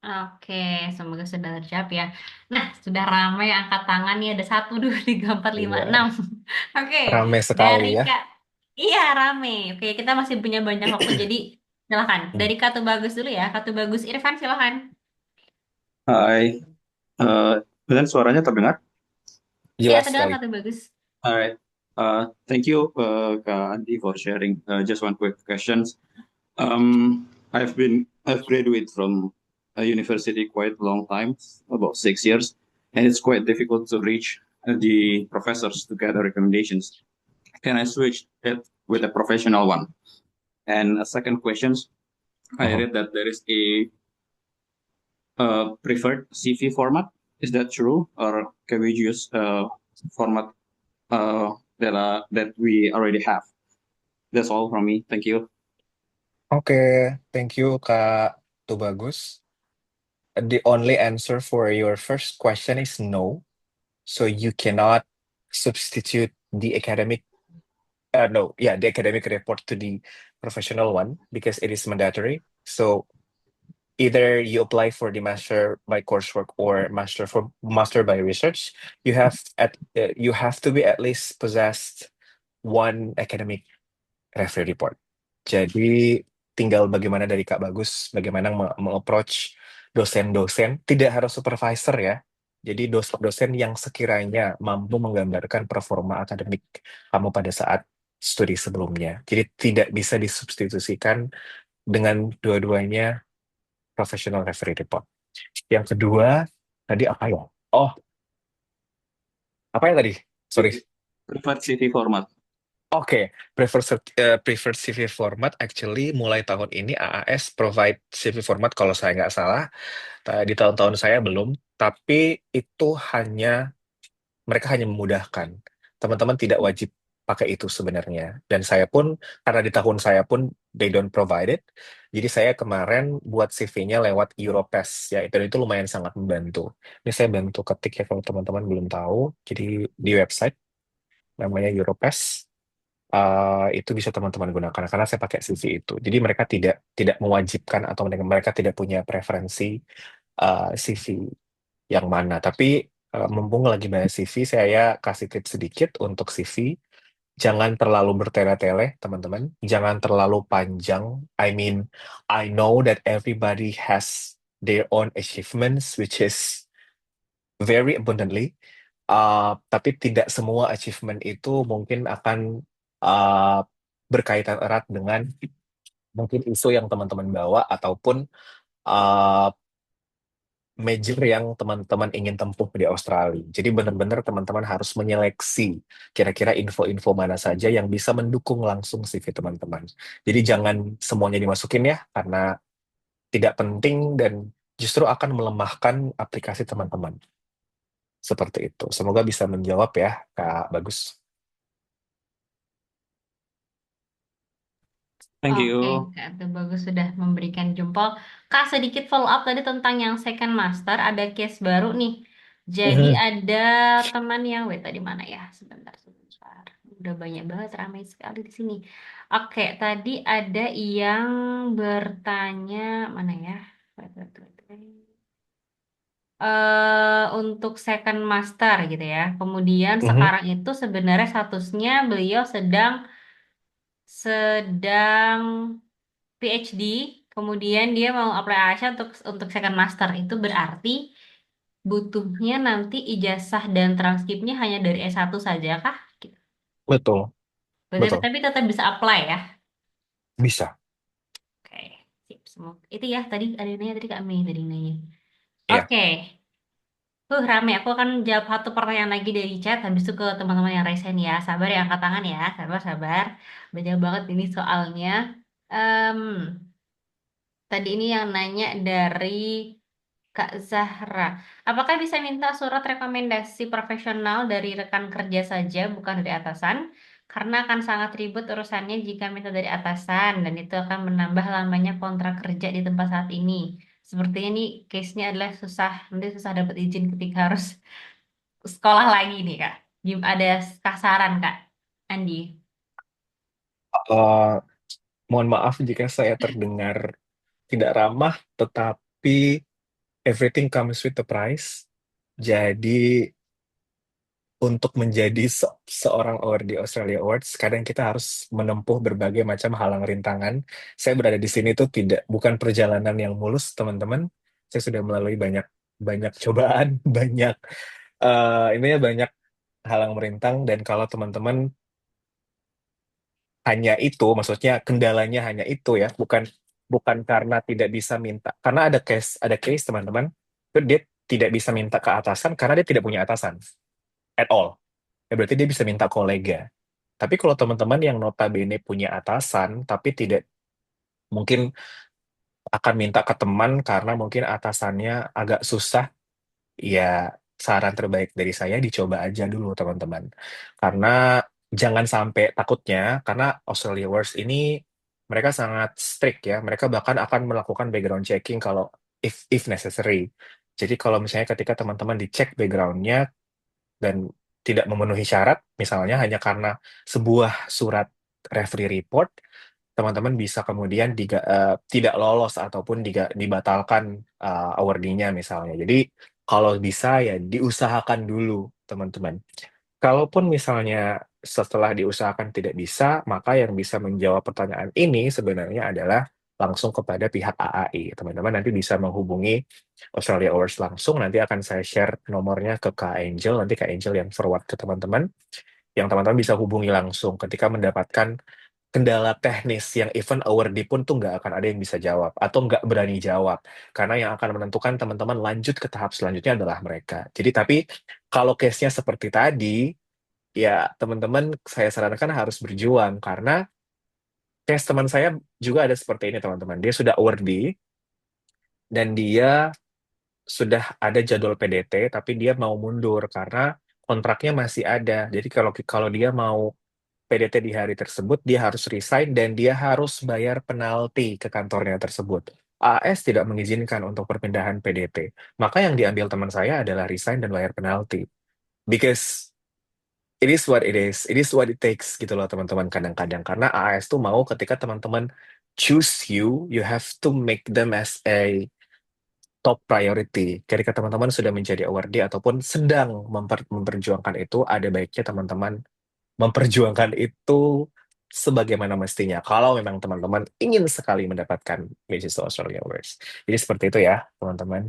[SPEAKER 1] Oke, semoga sudah terjawab ya. Nah, sudah ramai angkat tangan nih, ada 1, 2, 3, 4, 5, 6.
[SPEAKER 2] Iya,
[SPEAKER 1] Oke,
[SPEAKER 2] ramai sekali
[SPEAKER 1] dari
[SPEAKER 2] ya.
[SPEAKER 1] Kak. Iya, ramai. Oke, kita masih punya banyak waktu, jadi silakan.
[SPEAKER 2] Hmm,
[SPEAKER 1] Dari Kak Bagus dulu ya. Kak Bagus Irfan, silakan.
[SPEAKER 3] Hai, eh benar suaranya terdengar?
[SPEAKER 1] Iya,
[SPEAKER 2] Jelas
[SPEAKER 1] terdengar
[SPEAKER 2] sekali.
[SPEAKER 1] Kak Bagus.
[SPEAKER 3] Alright, thank you, Kak Andi, for sharing. Just one quick questions. I've graduated from a university quite a long time, about 6 years, and it's quite difficult to reach the professors to get the recommendations. Can I switch it with a professional one? And a second questions, I
[SPEAKER 2] Mhm.
[SPEAKER 3] read that there is a preferred CV format. Is that true, or can we use format that we already have? That's all from me. Thank you.
[SPEAKER 2] Oke, thank you Kak Tubagus. The only answer for your first question is no. So you cannot substitute the academic, no, yeah, the academic report to the professional one because it is mandatory. So either you apply for the master by coursework or master by research, you have to be at least possessed one academic referee report. Jadi tinggal bagaimana dari Kak Bagus, bagaimana meng-approach dosen-dosen, tidak harus supervisor ya. Jadi dosen-dosen yang sekiranya mampu menggambarkan performa akademik kamu pada saat studi sebelumnya. Jadi tidak bisa disubstitusikan dengan dua-duanya professional referee report. Yang kedua, tadi apa ya? Oh, apa ya tadi? Sorry.
[SPEAKER 3] Preferred CV format.
[SPEAKER 2] Oke, preferred CV format actually mulai tahun ini AAS provide CV format kalau saya nggak salah. Di tahun-tahun saya belum, tapi itu mereka hanya memudahkan. Teman-teman tidak wajib pakai itu sebenarnya. Dan saya pun, karena di tahun saya pun they don't provide it, jadi saya kemarin buat CV-nya lewat Europass ya, itu lumayan sangat membantu. Ini saya bantu ketik ya kalau teman-teman belum tahu. Jadi di website namanya Europass. Itu bisa teman-teman gunakan karena saya pakai CV itu. Jadi mereka tidak tidak mewajibkan atau mereka tidak punya preferensi CV yang mana. Tapi mumpung lagi bahas CV, saya kasih tips sedikit untuk CV. Jangan terlalu bertele-tele, teman-teman. Jangan terlalu panjang. I mean, I know that everybody has their own achievements, which is very abundantly. Tapi tidak semua achievement itu mungkin akan uh, berkaitan erat dengan mungkin isu yang teman-teman bawa ataupun uh, major yang teman-teman ingin tempuh di Australia. Jadi benar-benar teman-teman harus menyeleksi kira-kira info-info mana saja yang bisa mendukung langsung CV teman-teman. Jadi jangan semuanya dimasukin ya, karena tidak penting dan justru akan melemahkan aplikasi teman-teman. Seperti itu. Semoga bisa menjawab ya, Kak Bagus.
[SPEAKER 3] Thank
[SPEAKER 1] Oke,
[SPEAKER 3] you.
[SPEAKER 1] Kak, itu bagus sudah memberikan jempol. Kak, sedikit follow up tadi tentang yang second master, ada case baru nih. Jadi
[SPEAKER 2] Mhm.
[SPEAKER 1] ada teman yang, wait tadi mana ya? Sebentar, sebentar. Udah banyak banget, ramai sekali di sini. Oke, tadi ada yang bertanya, mana ya? Wait, wait, wait, wait. Untuk second master gitu ya. Kemudian
[SPEAKER 2] Mhm.
[SPEAKER 1] sekarang itu sebenarnya statusnya beliau sedang PhD, kemudian dia mau apply ASA untuk second master. Itu berarti butuhnya nanti ijazah dan transkripnya hanya dari S1 saja kah? Gitu.
[SPEAKER 2] Betul,
[SPEAKER 1] Berarti
[SPEAKER 2] betul.
[SPEAKER 1] tapi tetap bisa apply ya.
[SPEAKER 2] Bisa.
[SPEAKER 1] Oke, sip. Itu ya tadi ada yang nanya tadi Kak Mei tadi nanya.
[SPEAKER 2] Iya.
[SPEAKER 1] Oke. Rame. Aku akan jawab satu pertanyaan lagi dari chat. Habis itu ke teman-teman yang raise hand ya. Sabar ya, angkat tangan ya. Sabar, sabar. Banyak banget ini soalnya. Em, Tadi ini yang nanya dari Kak Zahra. Apakah bisa minta surat rekomendasi profesional dari rekan kerja saja, bukan dari atasan? Karena akan sangat ribet urusannya jika minta dari atasan, dan itu akan menambah lamanya kontrak kerja di tempat saat ini. Sepertinya nih case-nya adalah susah, nanti susah dapat izin ketika harus sekolah lagi nih Kak. Ada kasaran Kak Andi.
[SPEAKER 2] Eh, Mohon maaf jika saya terdengar tidak ramah, tetapi everything comes with the price. Jadi untuk menjadi seorang award di Australia Awards, kadang kita harus menempuh berbagai macam halang rintangan. Saya berada di sini tuh bukan perjalanan yang mulus, teman-teman. Saya sudah melalui banyak banyak cobaan, banyak ini ya banyak halang merintang, dan kalau teman-teman hanya itu, maksudnya kendalanya hanya itu ya, bukan bukan karena tidak bisa minta, karena ada case teman-teman, itu dia tidak bisa minta ke atasan karena dia tidak punya atasan at all. Ya berarti dia bisa minta kolega. Tapi kalau teman-teman yang notabene punya atasan, tapi tidak mungkin akan minta ke teman karena mungkin atasannya agak susah, ya saran terbaik dari saya dicoba aja dulu teman-teman. Karena jangan sampai takutnya, karena Australia Wars ini mereka sangat strict ya. Mereka bahkan akan melakukan background checking kalau if necessary. Jadi kalau misalnya ketika teman-teman dicek backgroundnya dan tidak memenuhi syarat, misalnya hanya karena sebuah surat referee report, teman-teman bisa kemudian tidak lolos ataupun dibatalkan awardingnya misalnya. Jadi kalau bisa ya diusahakan dulu, teman-teman. Kalaupun misalnya setelah diusahakan tidak bisa, maka yang bisa menjawab pertanyaan ini sebenarnya adalah langsung kepada pihak AAI. Teman-teman nanti bisa menghubungi Australia Awards langsung, nanti akan saya share nomornya ke Kak Angel, nanti Kak Angel yang forward ke teman-teman, yang teman-teman bisa hubungi langsung ketika mendapatkan kendala teknis yang even awardee pun tuh nggak akan ada yang bisa jawab atau nggak berani jawab, karena yang akan menentukan teman-teman lanjut ke tahap selanjutnya adalah mereka. Jadi tapi kalau case-nya seperti tadi, ya teman-teman saya sarankan harus berjuang, karena case teman saya juga ada seperti ini teman-teman. Dia sudah awardee dan dia sudah ada jadwal PDT, tapi dia mau mundur karena kontraknya masih ada. Jadi kalau kalau dia mau PDT di hari tersebut, dia harus resign dan dia harus bayar penalti ke kantornya tersebut. AS tidak mengizinkan untuk perpindahan PDT. Maka yang diambil teman saya adalah resign dan bayar penalti. Because it is what it is. It is what it takes gitu loh teman-teman kadang-kadang. Karena AS tuh mau ketika teman-teman choose you, you have to make them as a top priority. Ketika teman-teman sudah menjadi awardee ataupun sedang memperjuangkan itu, ada baiknya teman-teman memperjuangkan itu sebagaimana mestinya. Kalau memang teman-teman ingin sekali mendapatkan beasiswa Australia Awards. Jadi seperti itu ya, teman-teman.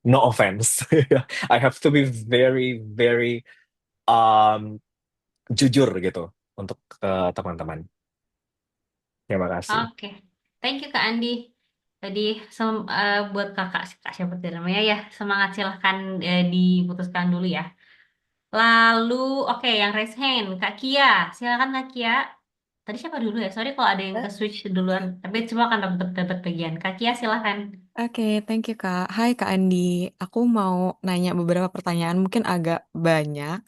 [SPEAKER 2] No offense. I have to be very, very um, jujur gitu untuk teman-teman. Terima kasih.
[SPEAKER 1] Oke, thank you Kak Andi. Tadi buat kakak, kak siapa tuh namanya ya, semangat silahkan diputuskan dulu ya. Lalu, oke, yang raise hand, Kak Kia, silakan Kak Kia. Tadi siapa dulu ya? Sorry kalau ada yang ke switch duluan, tapi semua akan dapat bagian. Kak Kia silakan.
[SPEAKER 5] Oke, thank you Kak. Hai Kak Andi, aku mau nanya beberapa pertanyaan, mungkin agak banyak.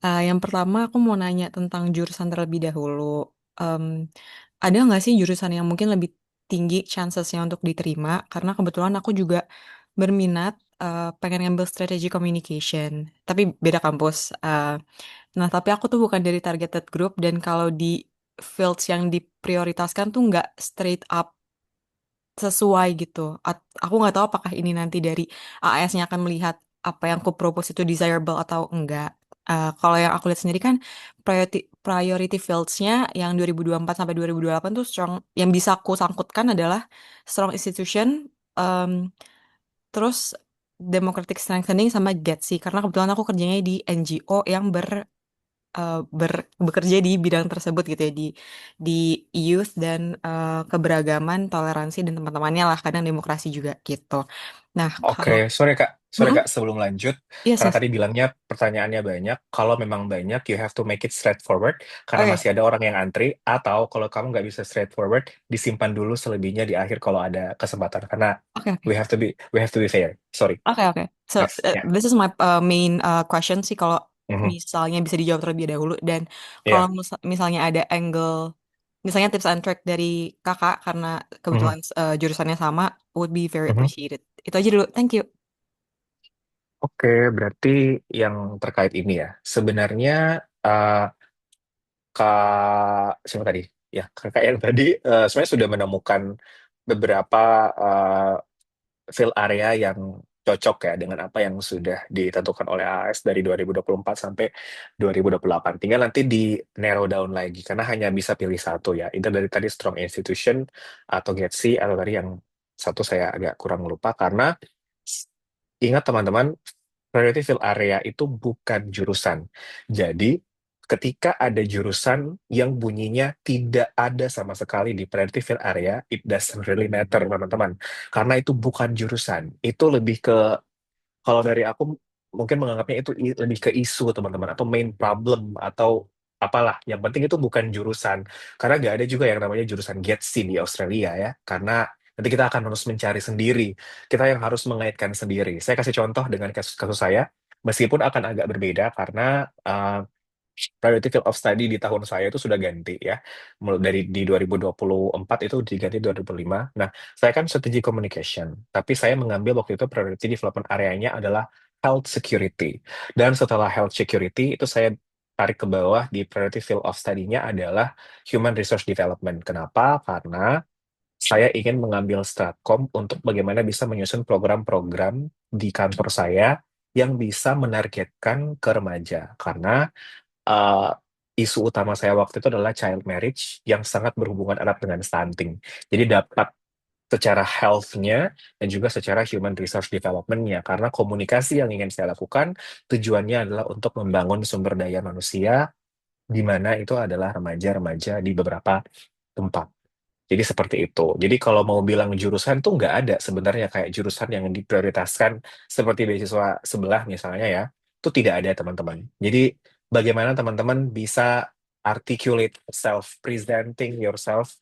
[SPEAKER 5] Yang pertama, aku mau nanya tentang jurusan terlebih dahulu. Em, ada nggak sih jurusan yang mungkin lebih tinggi chancesnya untuk diterima? Karena kebetulan aku juga berminat pengen ngambil strategi communication, tapi beda kampus. Nah, tapi aku tuh bukan dari targeted group, dan kalau di fields yang diprioritaskan tuh nggak straight up sesuai gitu. Aku nggak tahu apakah ini nanti dari AS-nya akan melihat apa yang aku propose itu desirable atau enggak. Kalau yang aku lihat sendiri kan priority fields-nya yang 2024 sampai 2028 tuh strong, yang bisa aku sangkutkan adalah strong institution, um, terus democratic strengthening sama GETSI, karena kebetulan aku kerjanya di NGO yang bekerja di bidang tersebut gitu ya, di youth dan keberagaman, toleransi dan teman-temannya lah, kadang demokrasi juga gitu. Nah,
[SPEAKER 2] Oke,
[SPEAKER 5] kalau
[SPEAKER 2] sorry
[SPEAKER 5] Mm-mm.
[SPEAKER 2] Kak, sebelum lanjut,
[SPEAKER 5] Yes,
[SPEAKER 2] karena
[SPEAKER 5] yes.
[SPEAKER 2] tadi bilangnya pertanyaannya banyak, kalau memang banyak, you have to make it straightforward, karena
[SPEAKER 5] Oke,
[SPEAKER 2] masih ada orang yang antri, atau kalau kamu nggak bisa straightforward, disimpan dulu selebihnya di akhir kalau ada kesempatan, karena
[SPEAKER 5] oke, oke.
[SPEAKER 2] we have to be fair. Sorry,
[SPEAKER 5] Oke, oke. So,
[SPEAKER 2] next, ya.
[SPEAKER 5] this is my main question sih, kalau
[SPEAKER 2] Mhm.
[SPEAKER 5] misalnya bisa dijawab terlebih dahulu, dan kalau
[SPEAKER 2] Ya.
[SPEAKER 5] misalnya ada angle, misalnya tips and trick dari kakak, karena
[SPEAKER 2] Mhm.
[SPEAKER 5] kebetulan jurusannya sama, would be very
[SPEAKER 2] Mhm.
[SPEAKER 5] appreciated. Itu aja dulu, thank you.
[SPEAKER 2] Oke, berarti yang terkait ini ya, sebenarnya uh, Kak siapa tadi? Ya, kakak yang tadi sebenarnya sudah menemukan beberapa uh, field area yang cocok ya dengan apa yang sudah ditentukan oleh AS dari 2024 sampai 2028. Tinggal nanti di narrow down lagi karena hanya bisa pilih satu ya. Itu dari tadi strong institution atau GETSI atau tadi yang satu saya agak kurang lupa karena ingat teman-teman, priority field area itu bukan jurusan. Jadi, ketika ada jurusan yang bunyinya tidak ada sama sekali di priority field area, it doesn't really matter, teman-teman. Karena itu bukan jurusan. Itu lebih ke, kalau dari aku mungkin menganggapnya itu lebih ke isu, teman-teman, atau main problem, atau apalah. Yang penting itu bukan jurusan. Karena nggak ada juga yang namanya jurusan GETSI di Australia ya. Karena nanti kita akan harus mencari sendiri. Kita yang harus mengaitkan sendiri. Saya kasih contoh dengan kasus-kasus saya, meskipun akan agak berbeda karena priority field of study di tahun saya itu sudah ganti ya. Mulai dari di 2024 itu diganti 2005. Nah, saya kan strategi communication, tapi saya mengambil waktu itu priority development areanya adalah health security. Dan setelah health security itu saya tarik ke bawah di priority field of study-nya adalah human resource development. Kenapa? Karena saya ingin mengambil Stratcom untuk bagaimana bisa menyusun program-program di kantor saya yang bisa menargetkan ke remaja. Karena uh, isu utama saya waktu itu adalah child marriage yang sangat berhubungan erat dengan stunting. Jadi dapat secara health-nya dan juga secara human resource development-nya. Karena komunikasi yang ingin saya lakukan tujuannya adalah untuk membangun sumber daya manusia di mana itu adalah remaja-remaja di beberapa tempat. Jadi seperti itu. Jadi kalau mau bilang jurusan tuh nggak ada sebenarnya kayak jurusan yang diprioritaskan seperti beasiswa sebelah misalnya ya. Itu tidak ada teman-teman. Jadi bagaimana teman-teman bisa articulate self, presenting yourself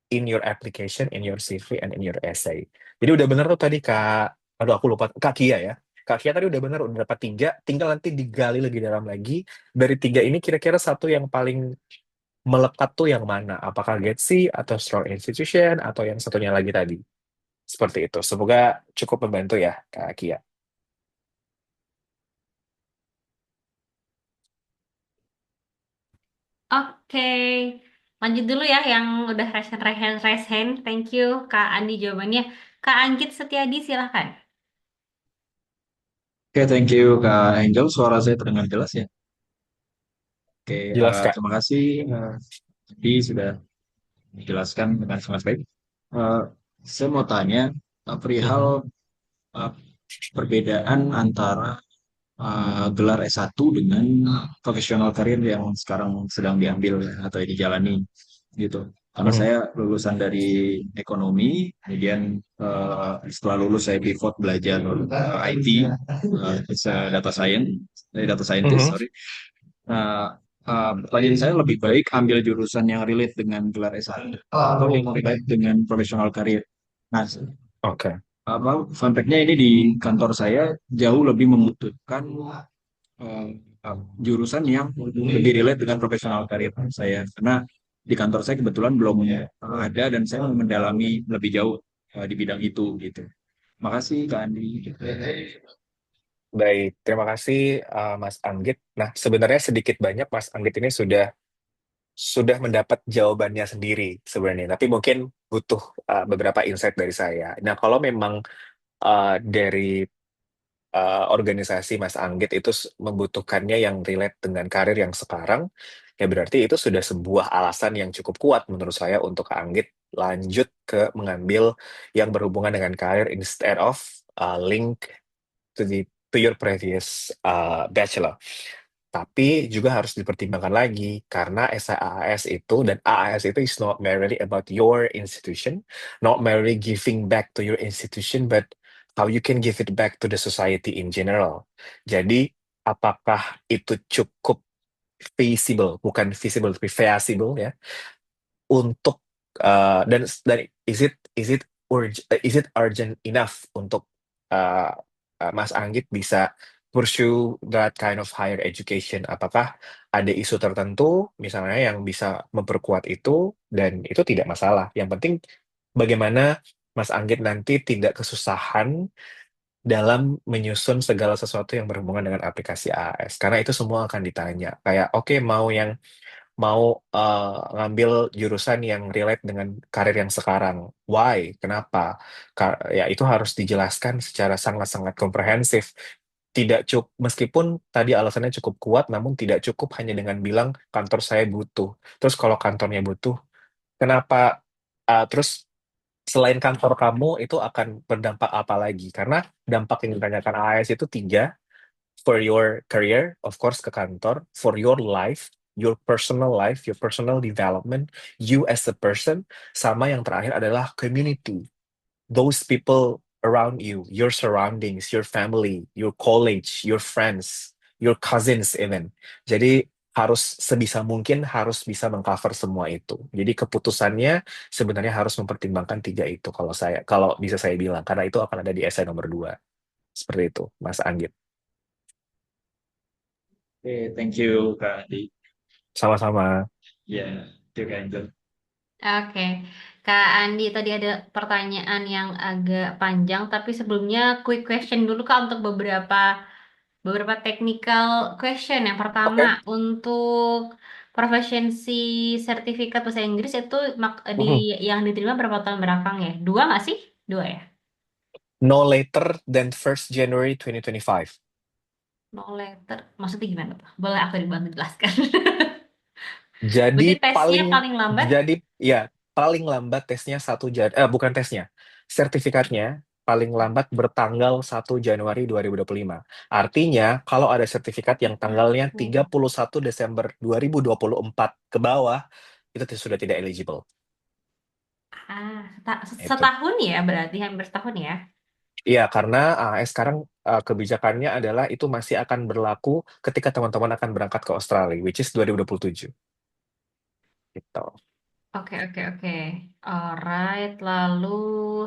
[SPEAKER 2] in your application, in your CV, and in your essay. Jadi udah bener tuh tadi Kak, aduh aku lupa, Kak Kia ya. Kak Kia tadi udah bener, udah dapat tiga, tinggal nanti digali lebih dalam lagi. Dari tiga ini kira-kira satu yang paling melekat tuh yang mana? Apakah Getsi atau Strong Institution atau yang satunya lagi tadi? Seperti itu. Semoga cukup membantu ya, Kak Kia.
[SPEAKER 1] Oke, Lanjut dulu ya yang udah raise hand. Thank you Kak Andi jawabannya. Kak Anggit Setiadi silahkan.
[SPEAKER 6] Oke, thank you Kak Angel. Suara saya terdengar jelas ya. Oke,
[SPEAKER 2] Jelas, Kak.
[SPEAKER 6] terima kasih Adi sudah menjelaskan dengan sangat baik. Eh, saya mau tanya perihal eh, perbedaan antara gelar S1 dengan profesional karir yang sekarang sedang diambil atau dijalani gitu. Karena
[SPEAKER 2] Mhm.
[SPEAKER 6] saya lulusan dari ekonomi, kemudian setelah lulus saya pivot belajar IT, data science, data scientist,
[SPEAKER 2] Mhm.
[SPEAKER 6] sorry. Nah, pertanyaan saya lebih baik ambil jurusan yang relate dengan gelar S1 atau yang relate dengan profesional karir. Nah,
[SPEAKER 2] Oke.
[SPEAKER 6] apa fun fact-nya ini di kantor saya jauh lebih membutuhkan eh, jurusan yang lebih relate dengan profesional karir saya karena di kantor saya kebetulan belum ada dan saya mau mendalami lebih jauh di bidang itu gitu. Makasih Kak Andi.
[SPEAKER 2] Baik, terima kasih Mas Anggit. Nah, sebenarnya sedikit banyak Mas Anggit ini sudah mendapat jawabannya sendiri sebenarnya, tapi mungkin butuh beberapa insight dari saya. Nah, kalau memang dari organisasi Mas Anggit itu membutuhkannya yang relate dengan karir yang sekarang, ya berarti itu sudah sebuah alasan yang cukup kuat menurut saya untuk Kak Anggit lanjut ke mengambil yang berhubungan dengan karir instead of link to your previous bachelor. Tapi juga harus dipertimbangkan lagi karena SAAS itu dan AAS itu is not merely about your institution, not merely giving back to your institution, but how you can give it back to the society in general. Jadi, apakah itu cukup feasible, bukan feasible, tapi feasible ya, untuk dan is it urgent enough untuk uh, Mas Anggit bisa pursue that kind of higher education? Apakah ada isu tertentu misalnya yang bisa memperkuat itu dan itu tidak masalah. Yang penting bagaimana Mas Anggit nanti tidak kesusahan dalam menyusun segala sesuatu yang berhubungan dengan aplikasi AAS. Karena itu semua akan ditanya. Kayak oke mau ngambil jurusan yang relate dengan karir yang sekarang. Why? Kenapa? Ya itu harus dijelaskan secara sangat-sangat komprehensif. Tidak cukup, meskipun tadi alasannya cukup kuat, namun tidak cukup hanya dengan bilang kantor saya butuh. Terus kalau kantornya butuh, kenapa? Terus selain kantor kamu itu akan berdampak apa lagi? Karena dampak yang ditanyakan AS itu tiga, for your career, of course ke kantor, for your personal development, you as a person, sama yang terakhir adalah community. Those people around you, your surroundings, your family, your college, your friends, your cousins even. Jadi harus sebisa mungkin harus bisa mengcover semua itu. Jadi keputusannya sebenarnya harus mempertimbangkan tiga itu kalau bisa saya bilang karena itu akan ada di essay nomor 2. Seperti itu, Mas Anggit.
[SPEAKER 6] Oke, thank you Kak Andi.
[SPEAKER 2] Sama-sama.
[SPEAKER 6] Ya, thank you Kak Angel.
[SPEAKER 1] Oke, Kak Andi tadi ada pertanyaan yang agak panjang, tapi sebelumnya quick question dulu Kak untuk beberapa technical question. Yang pertama,
[SPEAKER 2] Oke.
[SPEAKER 1] untuk proficiency sertifikat bahasa Inggris itu
[SPEAKER 2] Mhm.
[SPEAKER 1] yang diterima berapa tahun belakang ya? Dua nggak sih? Dua ya?
[SPEAKER 2] No later than 1st January 2025.
[SPEAKER 1] No letter. Maksudnya gimana tuh? Boleh aku dibantu jelaskan?
[SPEAKER 2] Jadi
[SPEAKER 1] Berarti tesnya paling lambat?
[SPEAKER 2] jadi ya paling lambat tesnya bukan tesnya. Sertifikatnya paling lambat bertanggal 1 Januari 2025. Artinya kalau ada sertifikat yang tanggalnya 31 Desember 2024 ke bawah itu sudah tidak eligible.
[SPEAKER 1] Ah,
[SPEAKER 2] Itu.
[SPEAKER 1] setahun ya berarti hampir setahun ya?
[SPEAKER 2] Iya, karena sekarang kebijakannya adalah itu masih akan berlaku ketika teman-teman akan berangkat ke Australia, which is 2027. Gitu.
[SPEAKER 1] Oke, oke, oke. Alright, lalu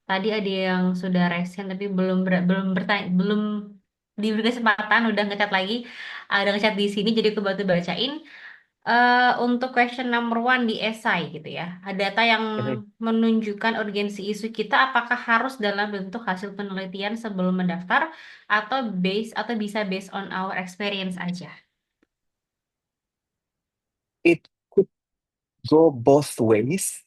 [SPEAKER 1] tadi ada yang sudah resen tapi belum bertanya, belum diberi kesempatan, udah ngechat lagi. Ada ngechat di sini jadi aku bantu bacain. Untuk question number one di esai gitu ya. Ada data yang
[SPEAKER 2] Mhm.
[SPEAKER 1] menunjukkan urgensi isu kita apakah harus dalam bentuk hasil penelitian sebelum mendaftar atau bisa based on our experience aja.
[SPEAKER 2] It could go both ways.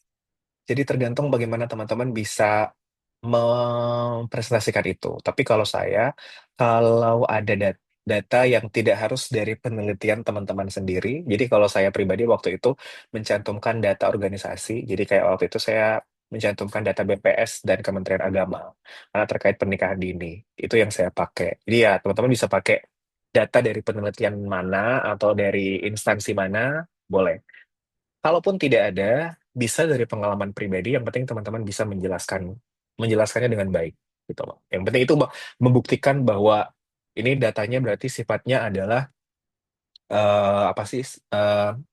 [SPEAKER 2] Jadi tergantung bagaimana teman-teman bisa mempresentasikan itu. Tapi kalau ada data yang tidak harus dari penelitian teman-teman sendiri. Jadi kalau saya pribadi waktu itu mencantumkan data organisasi. Jadi kayak waktu itu saya mencantumkan data BPS dan Kementerian Agama karena terkait pernikahan dini. Itu yang saya pakai. Jadi ya teman-teman bisa pakai data dari penelitian mana atau dari instansi mana, boleh. Kalaupun tidak ada, bisa dari pengalaman pribadi. Yang penting teman-teman bisa menjelaskannya dengan baik, gitu loh. Yang penting itu membuktikan bahwa ini datanya berarti sifatnya adalah apa sih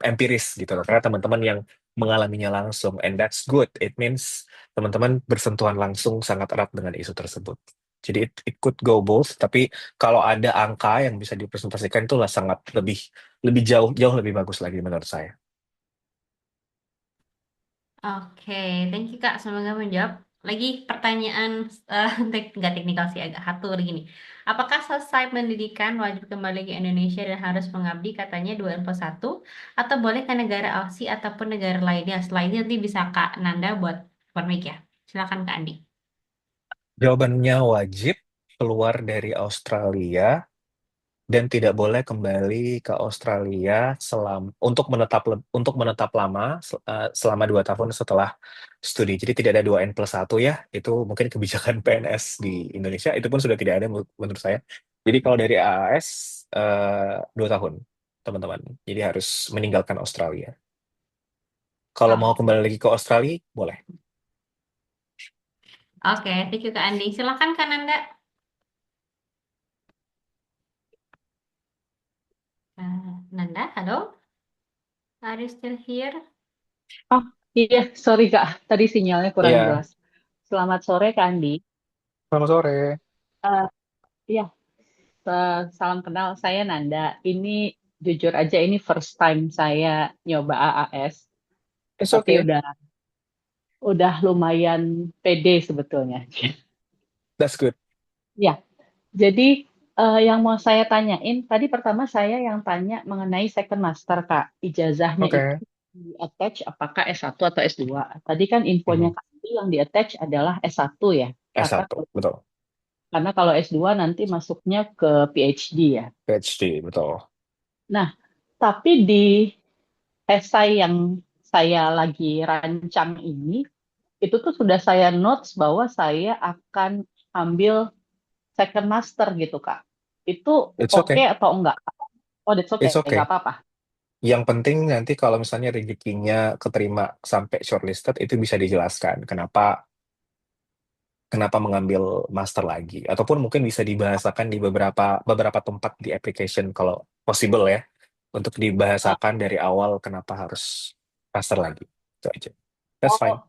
[SPEAKER 2] empiris gitu loh. Karena teman-teman yang mengalaminya langsung, and that's good. It means teman-teman bersentuhan langsung sangat erat dengan isu tersebut. Jadi it could go both, tapi kalau ada angka yang bisa dipresentasikan itulah sangat lebih lebih jauh lebih bagus lagi menurut saya.
[SPEAKER 1] Oke, thank you Kak. Semoga menjawab. Lagi pertanyaan nggak teknikal sih, agak satu lagi nih. Apakah selesai pendidikan wajib kembali ke Indonesia dan harus mengabdi katanya 2N+1 atau boleh ke negara Aussie ataupun negara lainnya? Setelah ini nanti bisa Kak Nanda buat permik ya. Silakan Kak Andi.
[SPEAKER 2] Jawabannya wajib keluar dari Australia dan tidak boleh kembali ke Australia untuk menetap lama selama 2 tahun setelah studi. Jadi tidak ada 2N+1 ya. Itu mungkin kebijakan PNS di Indonesia. Itu pun sudah tidak ada menurut saya. Jadi kalau dari AAS 2 tahun, teman-teman. Jadi harus meninggalkan Australia. Kalau mau
[SPEAKER 1] Oh,
[SPEAKER 2] kembali lagi ke Australia, boleh.
[SPEAKER 1] oke, thank you Kak Andi. Silakan Kak Nanda. Nanda, halo? Are you still here?
[SPEAKER 7] Oh, iya, sorry Kak. Tadi sinyalnya kurang
[SPEAKER 2] Iya,
[SPEAKER 7] jelas. Selamat sore Kak Andi.
[SPEAKER 2] selamat sore.
[SPEAKER 7] Eh, iya, salam kenal. Saya Nanda. Ini jujur aja ini first time saya nyoba AAS,
[SPEAKER 2] It's
[SPEAKER 7] tapi
[SPEAKER 2] okay.
[SPEAKER 7] udah lumayan pede sebetulnya.
[SPEAKER 2] That's good.
[SPEAKER 7] Ya, jadi yang mau saya tanyain, tadi pertama saya yang tanya mengenai second master Kak. Ijazahnya itu
[SPEAKER 2] Oke.
[SPEAKER 7] di attach apakah S1 atau S2? Tadi kan infonya
[SPEAKER 2] Mhm.
[SPEAKER 7] Kak Andi yang di attach adalah S1 ya. Karena
[SPEAKER 2] S1, betul.
[SPEAKER 7] Karena kalau S2 nanti masuknya ke PhD ya.
[SPEAKER 2] PhD, betul.
[SPEAKER 7] Nah, tapi di esai yang saya lagi rancang ini, itu tuh sudah saya notes bahwa saya akan ambil second master gitu, Kak. Itu
[SPEAKER 2] It's
[SPEAKER 7] oke
[SPEAKER 2] okay.
[SPEAKER 7] atau enggak? Oh, that's okay,
[SPEAKER 2] It's
[SPEAKER 7] nggak
[SPEAKER 2] okay.
[SPEAKER 7] apa-apa.
[SPEAKER 2] Yang penting nanti kalau misalnya rezekinya keterima sampai shortlisted, itu bisa dijelaskan kenapa mengambil master lagi. Ataupun mungkin bisa dibahasakan di beberapa tempat di application kalau possible ya. Untuk
[SPEAKER 7] Eh,
[SPEAKER 2] dibahasakan dari awal kenapa harus master lagi. Itu aja. That's
[SPEAKER 7] oh,
[SPEAKER 2] fine.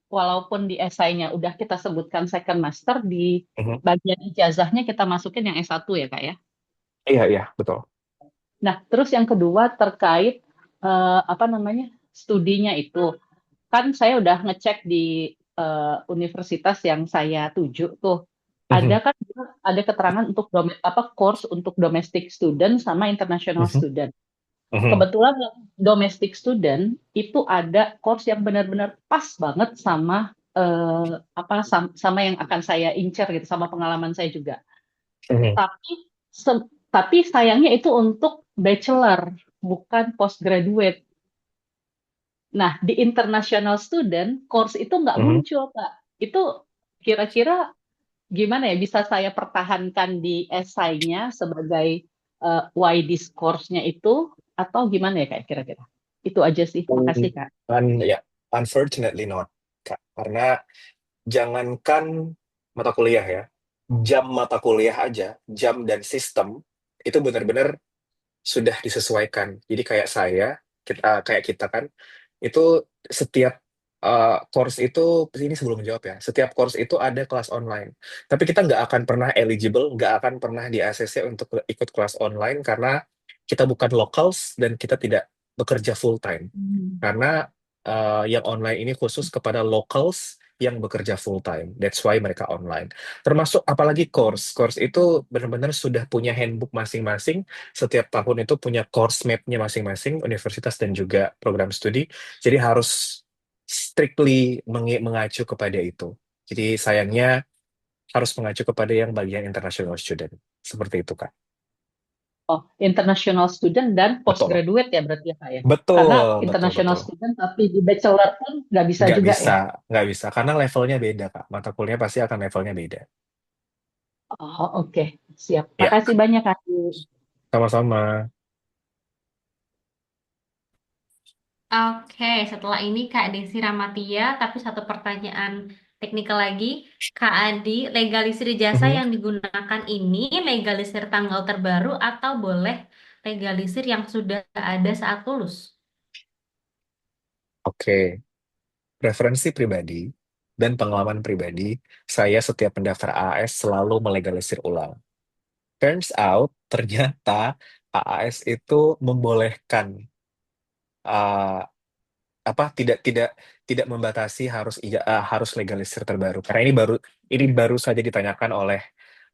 [SPEAKER 7] walaupun di esainya udah kita sebutkan second master, di
[SPEAKER 2] Mhm.
[SPEAKER 7] bagian ijazahnya kita masukin yang S1 ya, Kak ya?
[SPEAKER 2] Iya, iya, betul.
[SPEAKER 7] Nah, terus yang kedua terkait apa namanya studinya itu, kan saya udah ngecek di universitas yang saya tuju tuh, ada
[SPEAKER 2] Mhm.
[SPEAKER 7] kan ada keterangan untuk apa course untuk domestic student sama international
[SPEAKER 2] Mhm.
[SPEAKER 7] student.
[SPEAKER 2] Mhm.
[SPEAKER 7] Kebetulan yang domestic student itu ada course yang benar-benar pas banget sama apa sama yang akan saya incer gitu, sama pengalaman saya juga.
[SPEAKER 2] Mhm.
[SPEAKER 7] Tapi tapi sayangnya itu untuk bachelor, bukan postgraduate. Nah, di international student, course itu nggak
[SPEAKER 2] Mhm.
[SPEAKER 7] muncul, Kak. Itu kira-kira gimana ya, bisa saya pertahankan di esainya sebagai why this course-nya itu, atau gimana ya, Kak, kira-kira? Itu aja sih. Makasih, Kak.
[SPEAKER 2] Ya, unfortunately not, Kak. Karena jangankan mata kuliah ya, jam mata kuliah aja, jam dan sistem itu benar-benar sudah disesuaikan. Jadi kayak kita kan, itu setiap course itu, ini sebelum menjawab ya, setiap course itu ada kelas online. Tapi kita nggak akan pernah eligible, nggak akan pernah di ACC untuk ikut kelas online karena kita bukan locals dan kita tidak bekerja full time.
[SPEAKER 7] Hmm.
[SPEAKER 2] Karena yang online ini khusus kepada locals yang bekerja full time. That's why mereka online. Termasuk apalagi course. Course itu benar-benar sudah punya handbook masing-masing. Setiap tahun itu punya course map-nya masing-masing, universitas dan juga program studi. Jadi harus strictly mengacu kepada itu. Jadi sayangnya harus mengacu kepada yang bagian international student. Seperti itu, Kak.
[SPEAKER 7] Oh, international student dan
[SPEAKER 2] Betul.
[SPEAKER 7] postgraduate ya berarti ya Kak ya.
[SPEAKER 2] Betul,
[SPEAKER 7] Karena
[SPEAKER 2] betul,
[SPEAKER 7] international
[SPEAKER 2] betul.
[SPEAKER 7] student tapi di bachelor pun nggak bisa
[SPEAKER 2] Nggak
[SPEAKER 7] juga
[SPEAKER 2] bisa,
[SPEAKER 7] ya.
[SPEAKER 2] nggak bisa. Karena levelnya beda, Kak. Mata kuliah pasti akan levelnya beda.
[SPEAKER 7] Oh, oke. Siap.
[SPEAKER 2] Ya,
[SPEAKER 7] Makasih banyak Kak.
[SPEAKER 2] sama-sama.
[SPEAKER 1] Oke, setelah ini Kak Desi Ramatia, tapi satu pertanyaan teknikal lagi. Kak Adi, legalisir jasa
[SPEAKER 2] Mhm.
[SPEAKER 1] yang digunakan ini legalisir tanggal terbaru atau boleh legalisir yang sudah ada saat lulus?
[SPEAKER 2] Oke, referensi pribadi dan pengalaman pribadi, saya setiap mendaftar AAS selalu melegalisir ulang. Turns out, ternyata AAS itu membolehkan uh, tidak tidak tidak membatasi harus legalisir terbaru. Karena ini baru saja ditanyakan oleh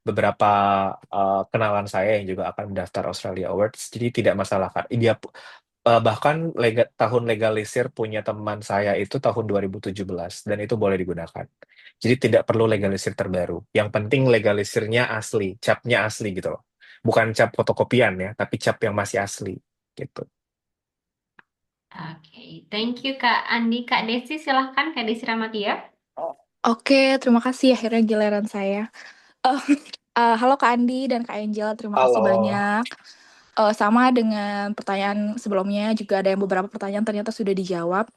[SPEAKER 2] beberapa kenalan saya yang juga akan mendaftar Australia Awards. Jadi tidak masalah, Kak. Bahkan tahun legalisir punya teman saya itu tahun 2017 dan itu boleh digunakan. Jadi tidak perlu legalisir terbaru. Yang penting legalisirnya asli, capnya asli gitu loh. Bukan cap fotokopian ya, tapi cap yang masih asli gitu.
[SPEAKER 1] Oke, thank you Kak Andi. Kak Desi, silahkan Kak Desi Ramatia.
[SPEAKER 8] Oke, terima kasih akhirnya giliran saya. Eh, halo Kak Andi dan Kak Angel, terima kasih
[SPEAKER 2] Halo.
[SPEAKER 8] banyak. Sama dengan pertanyaan sebelumnya, juga ada yang beberapa pertanyaan ternyata sudah dijawab.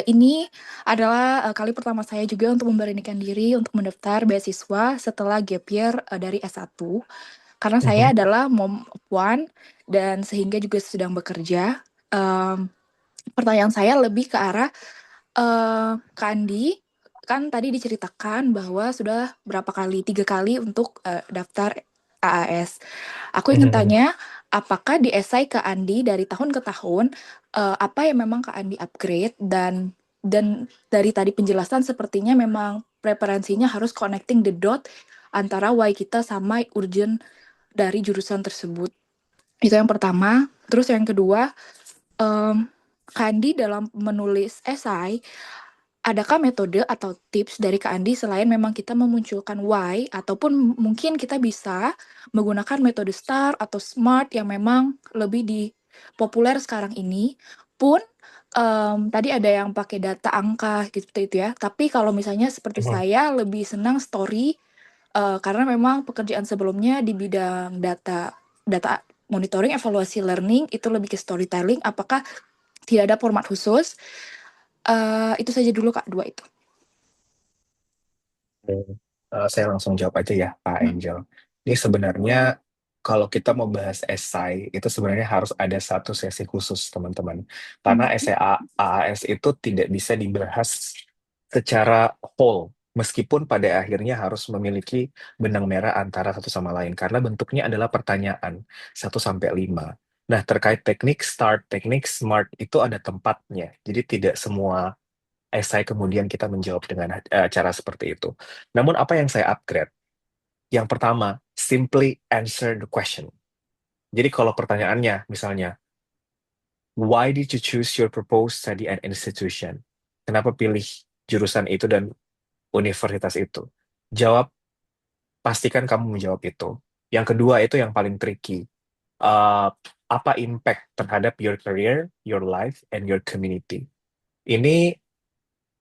[SPEAKER 8] Ini adalah kali pertama saya juga untuk memberanikan diri untuk mendaftar beasiswa setelah gap year dari S1. Karena saya
[SPEAKER 2] Mhm.
[SPEAKER 8] adalah mom of one dan sehingga juga sedang bekerja. Em, Pertanyaan saya lebih ke arah Kak Andi, kan tadi diceritakan bahwa sudah berapa kali, 3 kali untuk daftar AAS. Aku ingin
[SPEAKER 2] Mhm.
[SPEAKER 8] tanya, apakah di esai Kak Andi dari tahun ke tahun, apa yang memang Kak Andi upgrade dan dari tadi penjelasan sepertinya memang preferensinya harus connecting the dot antara why kita sama urgent dari jurusan tersebut. Itu yang pertama. Terus yang kedua, Kak Andi dalam menulis esai, adakah metode atau tips dari Kak Andi selain memang kita memunculkan why ataupun mungkin kita bisa menggunakan metode STAR atau SMART yang memang lebih populer sekarang ini pun tadi ada yang pakai data angka gitu seperti itu ya. Tapi kalau misalnya seperti
[SPEAKER 2] Mhm.
[SPEAKER 8] saya lebih senang story karena memang pekerjaan sebelumnya di bidang data monitoring, evaluasi learning itu lebih ke storytelling. Apakah tidak ada format khusus? Itu saja dulu Kak, 2 itu.
[SPEAKER 2] Saya langsung jawab aja ya, Pak Angel. Ini sebenarnya kalau kita mau bahas esai, itu sebenarnya harus ada satu sesi khusus, teman-teman. Karena esai AAS itu tidak bisa dibahas secara whole, meskipun pada akhirnya harus memiliki benang merah antara satu sama lain. Karena bentuknya adalah pertanyaan, 1 sampai 5. Nah, terkait teknik START, teknik SMART, itu ada tempatnya. Jadi tidak semua esai kemudian kita menjawab dengan cara seperti itu. Namun apa yang saya upgrade? Yang pertama, simply answer the question. Jadi kalau pertanyaannya misalnya, why did you choose your proposed study and institution? Kenapa pilih jurusan itu dan universitas itu? Jawab, pastikan kamu menjawab itu. Yang kedua itu yang paling tricky. Uh, apa impact terhadap your career, your life, and your community? Ini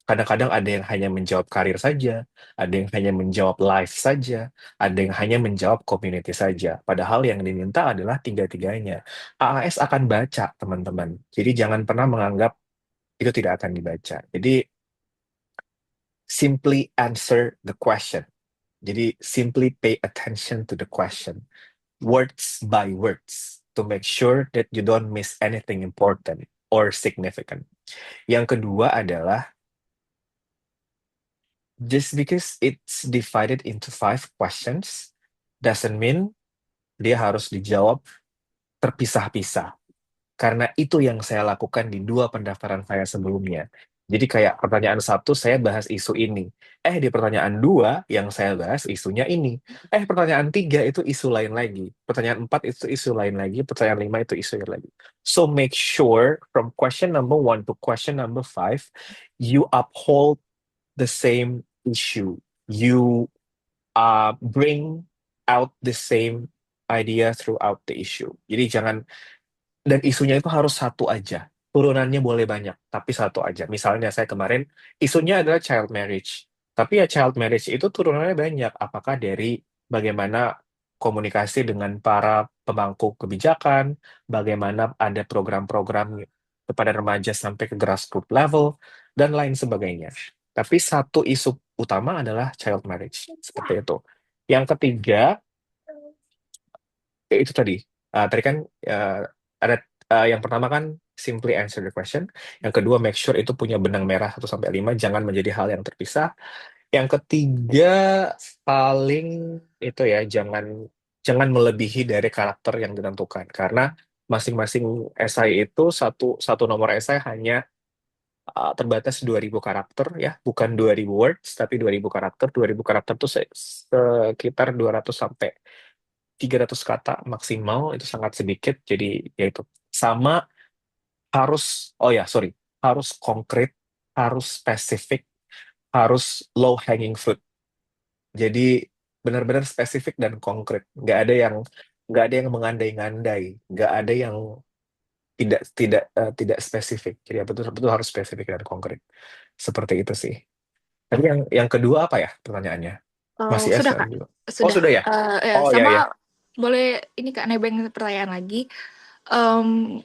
[SPEAKER 2] kadang-kadang ada yang hanya menjawab karir saja, ada yang hanya menjawab life saja, ada yang hanya menjawab community saja. Padahal yang diminta adalah tiga-tiganya. AAS akan baca, teman-teman. Jadi jangan pernah menganggap itu tidak akan dibaca. Jadi simply answer the question. Jadi simply pay attention to the question, words by words, to make sure that you don't miss anything important or significant. Yang kedua adalah just because it's divided into 5 questions doesn't mean dia harus dijawab terpisah-pisah. Karena itu yang saya lakukan di 2 pendaftaran saya sebelumnya. Jadi kayak pertanyaan 1 saya bahas isu ini. Di pertanyaan 2 yang saya bahas isunya ini. Pertanyaan 3 itu isu lain lagi. Pertanyaan 4 itu isu lain lagi. Pertanyaan 5 itu isu lain lagi. So make sure from question number 1 to question number 5, you uphold the same issue. You bring out the same idea throughout the issue. Jadi jangan, dan isunya itu harus satu aja. Turunannya boleh banyak, tapi satu aja. Misalnya saya kemarin, isunya adalah child marriage. Tapi ya child marriage itu turunannya banyak. Apakah dari bagaimana komunikasi dengan para pemangku kebijakan, bagaimana ada program-program kepada remaja sampai ke grassroots level, dan lain sebagainya. Tapi satu isu utama adalah child marriage. Seperti itu. Yang ketiga, itu tadi. Tadi kan ada yang pertama kan simply answer the question. Yang kedua make sure itu punya benang merah 1 sampai 5, jangan menjadi hal yang terpisah. Yang ketiga paling itu ya, jangan jangan melebihi dari karakter yang ditentukan, karena masing-masing esai itu satu satu nomor esai hanya terbatas 2.000 karakter ya, bukan 2.000 words tapi 2.000 karakter. 2.000 karakter itu sekitar 200 sampai 300 kata maksimal, itu sangat sedikit. Jadi ya itu, sama harus, oh ya sorry, harus konkret, harus spesifik, harus low hanging fruit. Jadi benar-benar spesifik dan konkret, nggak ada yang mengandai-ngandai, nggak ada yang tidak spesifik. Jadi betul-betul harus spesifik dan konkret, seperti itu sih. Tapi yang kedua apa ya pertanyaannya?
[SPEAKER 8] Oh,
[SPEAKER 2] Masih
[SPEAKER 8] sudah
[SPEAKER 2] SL
[SPEAKER 8] Kak,
[SPEAKER 2] juga? Oh
[SPEAKER 8] sudah.
[SPEAKER 2] sudah ya?
[SPEAKER 8] Ya,
[SPEAKER 2] Oh ya ya.
[SPEAKER 8] sama boleh ini Kak nebeng pertanyaan lagi. Em,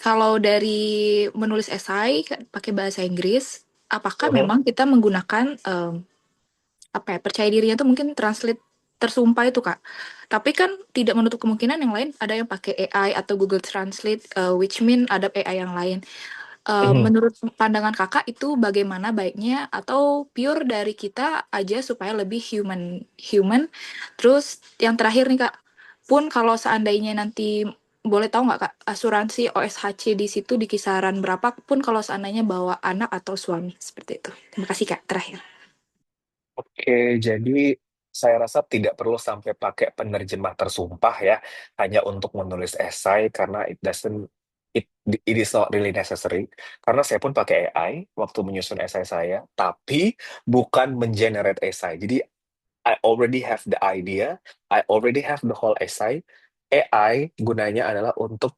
[SPEAKER 8] Kalau dari menulis esai pakai bahasa Inggris, apakah
[SPEAKER 2] Mhm.
[SPEAKER 8] memang kita menggunakan apa ya, percaya dirinya tuh mungkin translate tersumpah itu Kak. Tapi kan tidak menutup kemungkinan yang lain ada yang pakai AI atau Google Translate, which mean ada AI yang lain.
[SPEAKER 2] Mhm.
[SPEAKER 8] Menurut pandangan Kakak itu bagaimana baiknya atau pure dari kita aja supaya lebih human human. Terus yang terakhir nih Kak, pun kalau seandainya nanti boleh tahu nggak Kak, asuransi OSHC di situ di kisaran berapa pun kalau seandainya bawa anak atau suami seperti itu. Terima kasih Kak, terakhir.
[SPEAKER 2] Oke, jadi saya rasa tidak perlu sampai pakai penerjemah tersumpah ya, hanya untuk menulis esai, karena it is not really necessary. Karena saya pun pakai AI waktu menyusun esai saya, tapi bukan mengenerate esai. Jadi I already have the idea, I already have the whole essay. AI gunanya adalah untuk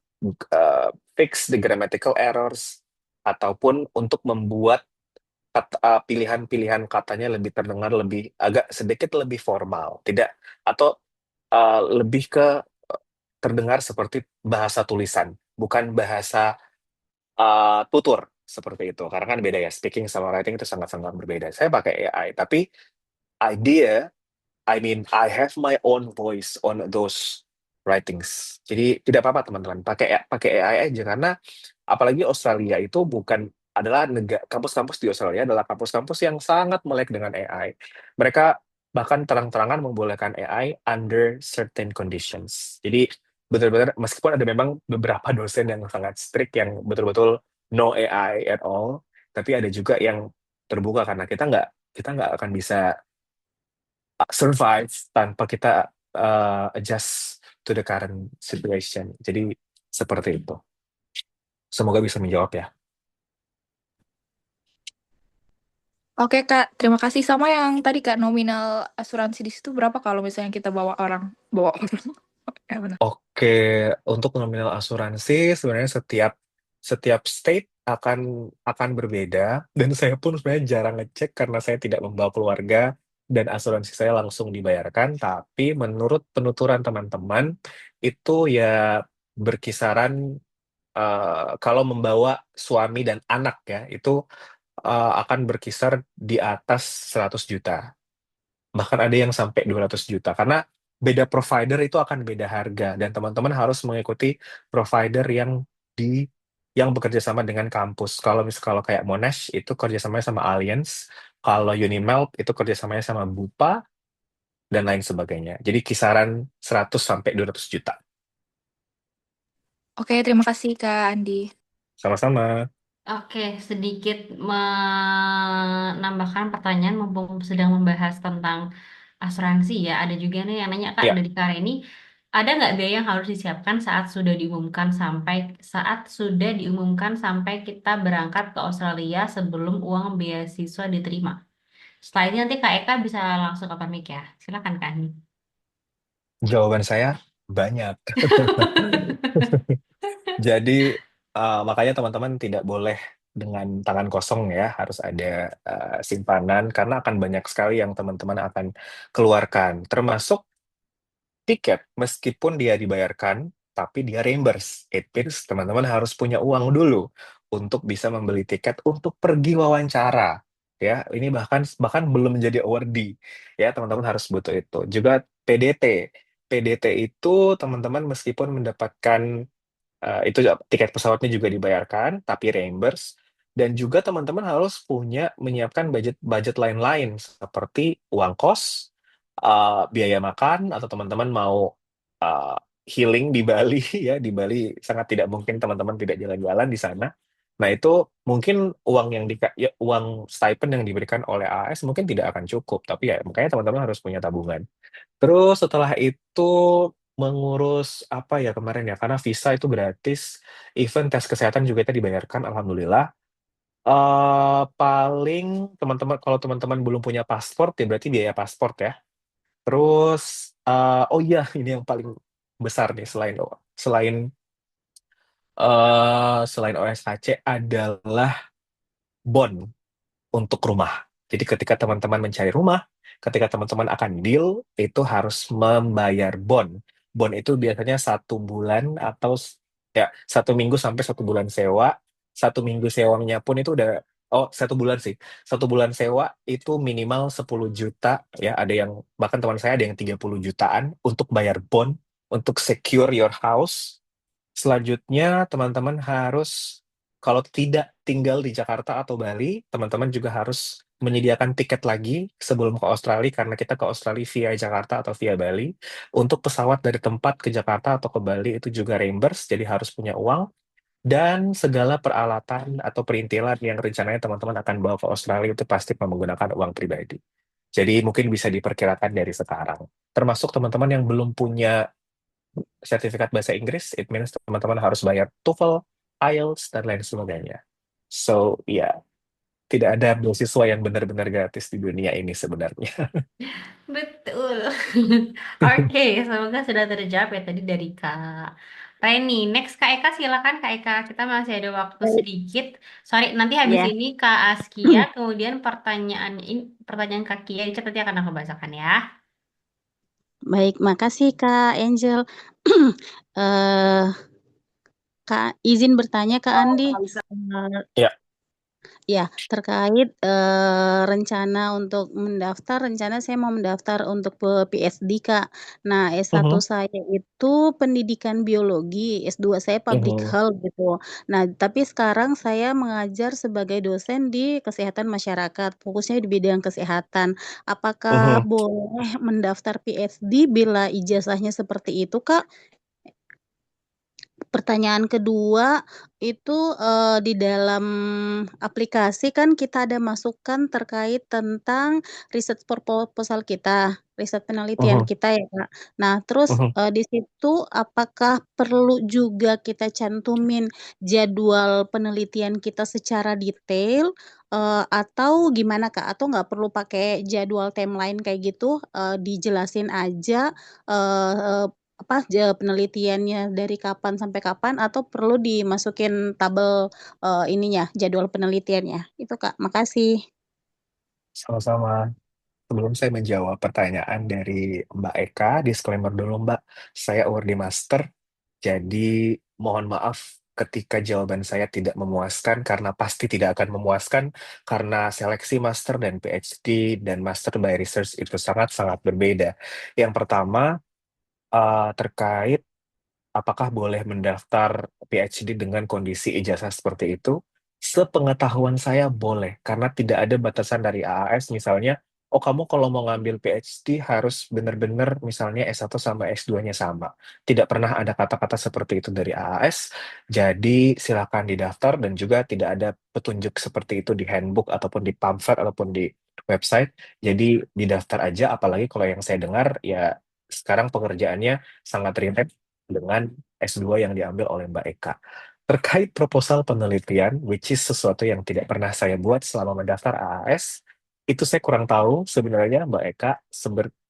[SPEAKER 2] fix the grammatical errors, ataupun untuk membuat pilihan-pilihan katanya lebih terdengar lebih agak sedikit lebih formal, tidak, atau lebih ke terdengar seperti bahasa tulisan, bukan bahasa tutur seperti itu. Karena kan beda ya, speaking sama writing itu sangat-sangat berbeda. Saya pakai AI, tapi idea, I mean, I have my own voice on those writings. Jadi tidak apa-apa teman-teman, pakai AI aja, karena apalagi Australia itu adalah kampus-kampus di Australia adalah kampus-kampus yang sangat melek dengan AI. Mereka bahkan terang-terangan membolehkan AI under certain conditions. Jadi benar-benar, meskipun ada memang beberapa dosen yang sangat strict yang betul-betul no AI at all, tapi ada juga yang terbuka, karena kita nggak akan bisa survive tanpa kita adjust to the current situation. Jadi seperti itu. Semoga bisa menjawab ya.
[SPEAKER 8] Oke Kak, terima kasih. Sama yang tadi Kak, nominal asuransi di situ berapa kalau misalnya kita bawa orang. Ya benar.
[SPEAKER 2] Oke, untuk nominal asuransi sebenarnya setiap state akan berbeda, dan saya pun sebenarnya jarang ngecek karena saya tidak membawa keluarga dan asuransi saya langsung dibayarkan. Tapi menurut penuturan teman-teman itu ya berkisaran, kalau membawa suami dan anak ya itu akan berkisar di atas 100 juta. Bahkan ada yang sampai 200 juta. Karena beda provider itu akan beda harga. Dan teman-teman harus mengikuti provider yang bekerja sama dengan kampus. Kalau kayak Monash itu kerjasamanya sama Allianz. Kalau Unimelp itu kerjasamanya sama Bupa, dan lain sebagainya. Jadi kisaran 100 sampai 200 juta.
[SPEAKER 8] Oke, terima kasih Kak Andi.
[SPEAKER 2] Sama-sama.
[SPEAKER 1] Oke, sedikit menambahkan pertanyaan mumpung sedang membahas tentang asuransi ya. Ada juga nih yang nanya Kak
[SPEAKER 2] Ya,
[SPEAKER 1] dari Kak Reni, ada nggak biaya yang harus disiapkan saat sudah diumumkan sampai kita berangkat ke Australia sebelum uang beasiswa diterima? Setelah ini nanti Kak Eka bisa langsung open mic ya. Silakan Kak Ani.
[SPEAKER 2] jawaban saya banyak. Jadi makanya teman-teman tidak boleh dengan tangan kosong ya, harus ada simpanan karena akan banyak sekali yang teman-teman akan keluarkan, termasuk tiket. Meskipun dia dibayarkan, tapi dia reimburse. It means teman-teman harus punya uang dulu untuk bisa membeli tiket untuk pergi wawancara. Ya, ini bahkan bahkan belum menjadi awardee. Ya, teman-teman harus butuh itu. Juga PDT. PDT itu teman-teman meskipun mendapatkan itu tiket pesawatnya juga dibayarkan, tapi reimburse. Dan juga teman-teman harus punya menyiapkan budget lain-lain seperti uang kos, biaya makan, atau teman-teman mau uh, healing di Bali ya di Bali sangat tidak mungkin teman-teman tidak jalan-jalan di sana. Nah itu mungkin uang stipend yang diberikan oleh AS mungkin tidak akan cukup, tapi ya makanya teman-teman harus punya tabungan. Terus setelah itu mengurus apa ya kemarin ya, karena visa itu gratis, event tes kesehatan juga kita dibayarkan, alhamdulillah. Paling teman-teman kalau teman-teman belum punya paspor ya berarti biaya paspor ya. Terus oh iya ini yang paling besar nih selain selain OSHC adalah bond untuk rumah. Jadi ketika teman-teman mencari rumah, ketika teman-teman akan deal, itu harus membayar bond. Bond itu biasanya 1 bulan atau ya 1 minggu sampai 1 bulan sewa. 1 minggu sewanya pun itu udah, oh 1 bulan sih. 1 bulan sewa itu minimal 10 juta ya. Ada yang bahkan teman saya ada yang 30 jutaan untuk bayar bond untuk secure your house. Selanjutnya, teman-teman harus, kalau tidak tinggal di Jakarta atau Bali, teman-teman juga harus menyediakan tiket lagi sebelum ke Australia, karena kita ke Australia via Jakarta atau via Bali. Untuk pesawat dari tempat ke Jakarta atau ke Bali itu juga reimburse, jadi harus punya uang. Dan segala peralatan atau perintilan yang rencananya teman-teman akan bawa ke Australia itu pasti menggunakan uang pribadi. Jadi mungkin bisa diperkirakan dari sekarang. Termasuk teman-teman yang belum punya sertifikat bahasa Inggris, it means teman-teman harus bayar TOEFL, IELTS, dan lain sebagainya. So, ya, tidak ada beasiswa yang benar-benar gratis di dunia ini sebenarnya.
[SPEAKER 1] Betul. Oke, semoga sudah terjawab ya tadi dari Kak Reni. Next Kak Eka, silakan Kak Eka. Kita masih ada waktu
[SPEAKER 7] Baik,
[SPEAKER 1] sedikit. Sorry, nanti habis
[SPEAKER 7] ya.
[SPEAKER 1] ini Kak Askia, kemudian pertanyaan Kak Kia Ica nanti akan aku bacakan ya.
[SPEAKER 9] Baik, makasih Kak Angel. eh Kak, izin bertanya Kak Andi.
[SPEAKER 2] Ya.
[SPEAKER 9] Ya, terkait rencana untuk mendaftar, rencana saya mau mendaftar untuk PhD, Kak. Nah, S1
[SPEAKER 2] Mhm,
[SPEAKER 9] saya itu pendidikan biologi, S2 saya public
[SPEAKER 2] mhm,
[SPEAKER 9] health gitu. Nah, tapi sekarang saya mengajar sebagai dosen di kesehatan masyarakat, fokusnya di bidang kesehatan. Apakah
[SPEAKER 2] mhm,
[SPEAKER 9] boleh mendaftar PhD bila ijazahnya seperti itu, Kak? Pertanyaan kedua, itu, di dalam aplikasi kan kita ada masukan terkait tentang riset proposal kita, riset penelitian
[SPEAKER 2] mhm,
[SPEAKER 9] kita ya, Kak. Nah, terus,
[SPEAKER 2] mhm.
[SPEAKER 9] di situ apakah perlu juga kita cantumin jadwal penelitian kita secara detail, atau gimana, Kak? Atau nggak perlu pakai jadwal timeline kayak gitu, dijelasin aja, eee penelitiannya dari kapan sampai kapan atau perlu dimasukin tabel, ininya, jadwal penelitiannya? Itu, Kak. Makasih.
[SPEAKER 2] Sama-sama. Sebelum saya menjawab pertanyaan dari Mbak Eka, disclaimer dulu Mbak, saya awardee master, jadi mohon maaf ketika jawaban saya tidak memuaskan, karena pasti tidak akan memuaskan, karena seleksi master dan PhD dan master by research itu sangat-sangat berbeda. Yang pertama, terkait apakah boleh mendaftar PhD dengan kondisi ijazah seperti itu? Sepengetahuan saya boleh, karena tidak ada batasan dari AAS misalnya, oh kamu kalau mau ngambil PhD harus benar-benar misalnya S1 sama S2-nya sama. Tidak pernah ada kata-kata seperti itu dari AAS, jadi silakan didaftar dan juga tidak ada petunjuk seperti itu di handbook ataupun di pamflet ataupun di website. Jadi didaftar aja, apalagi kalau yang saya dengar ya sekarang pengerjaannya sangat relate dengan S2 yang diambil oleh Mbak Eka. Terkait proposal penelitian, which is sesuatu yang tidak pernah saya buat selama mendaftar AAS, itu saya kurang tahu sebenarnya Mbak Eka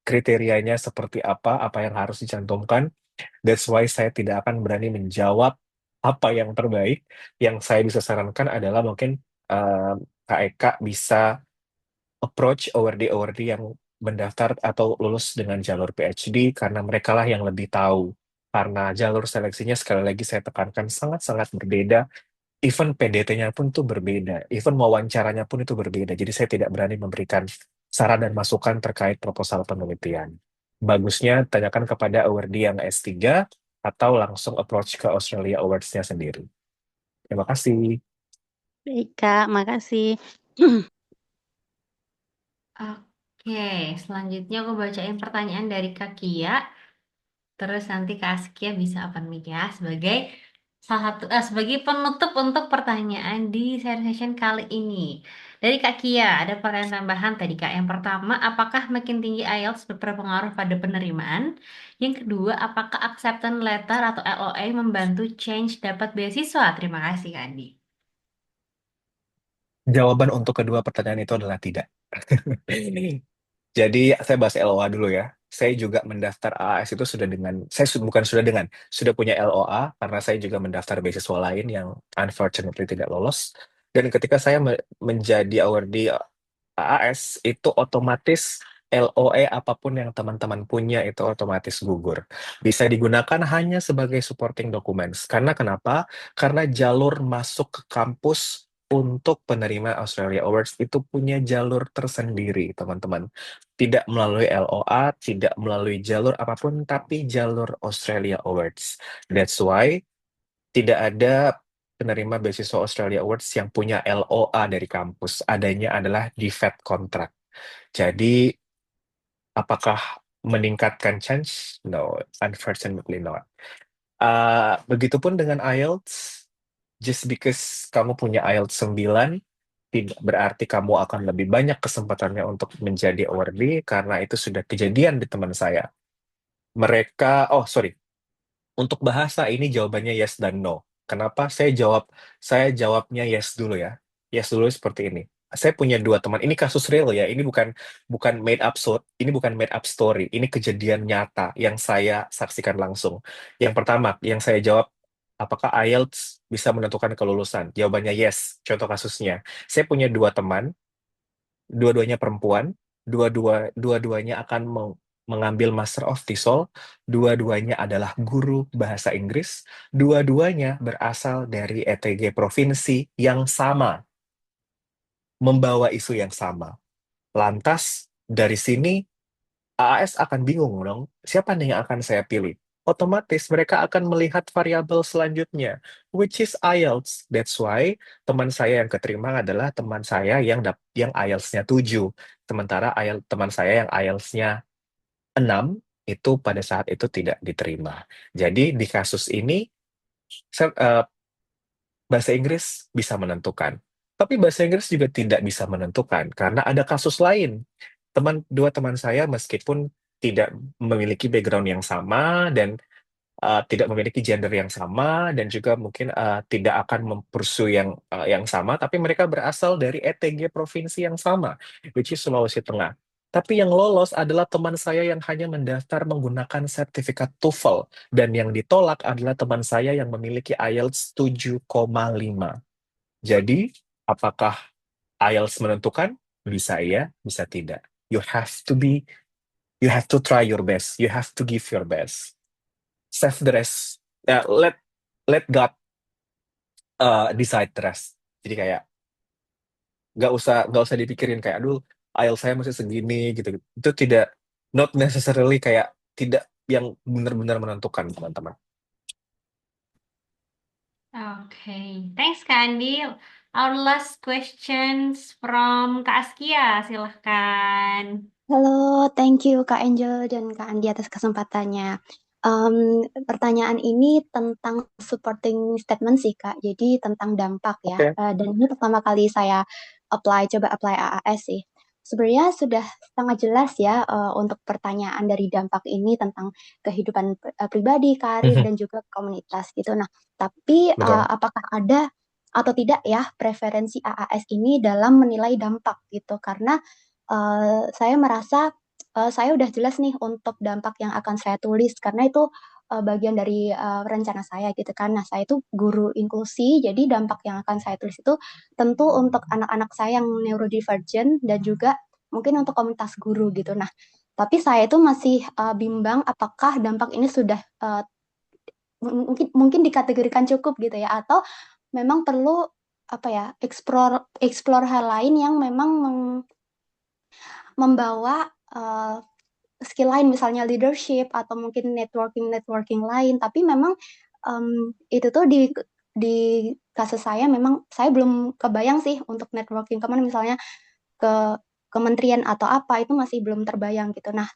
[SPEAKER 2] kriterianya seperti apa yang harus dicantumkan. That's why saya tidak akan berani menjawab apa yang terbaik. Yang saya bisa sarankan adalah mungkin Kak Eka bisa approach award yang mendaftar atau lulus dengan jalur PhD karena mereka lah yang lebih tahu. Karena jalur seleksinya sekali lagi saya tekankan sangat-sangat berbeda. Even PDT-nya pun tuh berbeda. Even wawancaranya pun itu berbeda. Jadi saya tidak berani memberikan saran dan masukan terkait proposal penelitian. Bagusnya tanyakan kepada awardee yang S3 atau langsung approach ke Australia Awards-nya sendiri. Terima kasih.
[SPEAKER 9] Baik, Kak, makasih.
[SPEAKER 1] Oke, selanjutnya aku bacain pertanyaan dari Kak Kia. Terus nanti Kak Askia bisa open mic ya sebagai sebagai penutup untuk pertanyaan di share session kali ini. Dari Kak Kia ada pertanyaan tambahan tadi Kak. Yang pertama, apakah makin tinggi IELTS berpengaruh pada penerimaan? Yang kedua, apakah acceptance letter atau LOA membantu change dapat beasiswa? Terima kasih Kak Andi.
[SPEAKER 2] Jawaban untuk kedua pertanyaan itu adalah tidak. Jadi saya bahas LOA dulu ya. Saya juga mendaftar AAS itu bukan sudah dengan, sudah punya LOA karena saya juga mendaftar beasiswa lain yang unfortunately tidak lolos. Dan ketika saya menjadi awardee AAS itu otomatis LOE apapun yang teman-teman punya itu otomatis gugur. Bisa digunakan hanya sebagai supporting documents. Karena kenapa? Karena jalur masuk ke kampus untuk penerima Australia Awards itu punya jalur tersendiri, teman-teman. Tidak melalui LOA, tidak melalui jalur apapun, tapi jalur Australia Awards. That's why tidak ada penerima beasiswa Australia Awards yang punya LOA dari kampus. Adanya adalah DFET contract. Jadi, apakah meningkatkan chance? No, unfortunately not. Begitupun dengan IELTS, just because kamu punya IELTS 9, tidak berarti kamu akan lebih banyak kesempatannya untuk menjadi awardee, karena itu sudah kejadian di teman saya. Untuk bahasa ini jawabannya yes dan no. Kenapa? Saya jawabnya yes dulu ya. Yes dulu seperti ini. Saya punya dua teman. Ini kasus real ya. Ini bukan bukan made up ini bukan made up story. Ini kejadian nyata yang saya saksikan langsung. Yang pertama, yang saya jawab, apakah IELTS bisa menentukan kelulusan? Jawabannya yes. Contoh kasusnya, saya punya dua teman, dua-duanya perempuan, dua-duanya akan mengambil Master of TESOL, dua-duanya adalah guru bahasa Inggris, dua-duanya berasal dari ETG provinsi yang sama, membawa isu yang sama. Lantas, dari sini AAS akan bingung dong, siapa nih yang akan saya pilih? Otomatis mereka akan melihat variabel selanjutnya, which is IELTS. That's why teman saya yang keterima adalah teman saya yang IELTS-nya 7. Sementara teman saya yang IELTS-nya 6 itu pada saat itu tidak diterima. Jadi di kasus ini bahasa Inggris bisa menentukan. Tapi bahasa Inggris juga tidak bisa menentukan karena ada kasus lain. Dua teman saya meskipun tidak memiliki background yang sama dan tidak memiliki gender yang sama dan juga mungkin tidak akan mempursue yang sama, tapi mereka berasal dari ETG provinsi yang sama, which is Sulawesi Tengah. Tapi yang lolos adalah teman saya yang hanya mendaftar menggunakan sertifikat TOEFL dan yang ditolak adalah teman saya yang memiliki IELTS 7,5. Jadi, apakah IELTS menentukan? Bisa iya, bisa tidak. You have to try your best. You have to give your best. Save the rest. Let God decide the rest. Jadi kayak nggak usah dipikirin kayak aduh IELTS saya masih segini gitu. Itu tidak, not necessarily kayak tidak yang benar-benar menentukan, teman-teman.
[SPEAKER 1] Oke, thanks Kak Andi. Our last questions from Kak Askia, silahkan.
[SPEAKER 10] Halo, thank you Kak Angel dan Kak Andi atas kesempatannya. Pertanyaan ini tentang supporting statement sih Kak, jadi tentang dampak ya.
[SPEAKER 2] Oke.
[SPEAKER 10] Dan ini pertama kali saya coba apply AAS sih. Sebenarnya sudah sangat jelas ya untuk pertanyaan dari dampak ini tentang kehidupan pribadi, karir,
[SPEAKER 2] Mhm,
[SPEAKER 10] dan juga komunitas gitu. Nah, tapi
[SPEAKER 2] betul.
[SPEAKER 10] apakah ada atau tidak ya preferensi AAS ini dalam menilai dampak gitu? Karena saya merasa saya udah jelas nih untuk dampak yang akan saya tulis karena itu bagian dari rencana saya gitu kan. Nah, saya itu guru inklusi, jadi dampak yang akan saya tulis itu tentu untuk anak-anak saya yang neurodivergent dan juga mungkin untuk komunitas guru gitu. Nah, tapi saya itu masih bimbang apakah dampak ini sudah mungkin mungkin dikategorikan cukup gitu ya atau memang perlu apa ya explore explore hal lain yang memang membawa skill lain misalnya leadership atau mungkin networking lain tapi memang itu tuh di kasus saya memang saya belum kebayang sih untuk networking kemana misalnya ke kementerian atau apa itu masih belum terbayang gitu. Nah,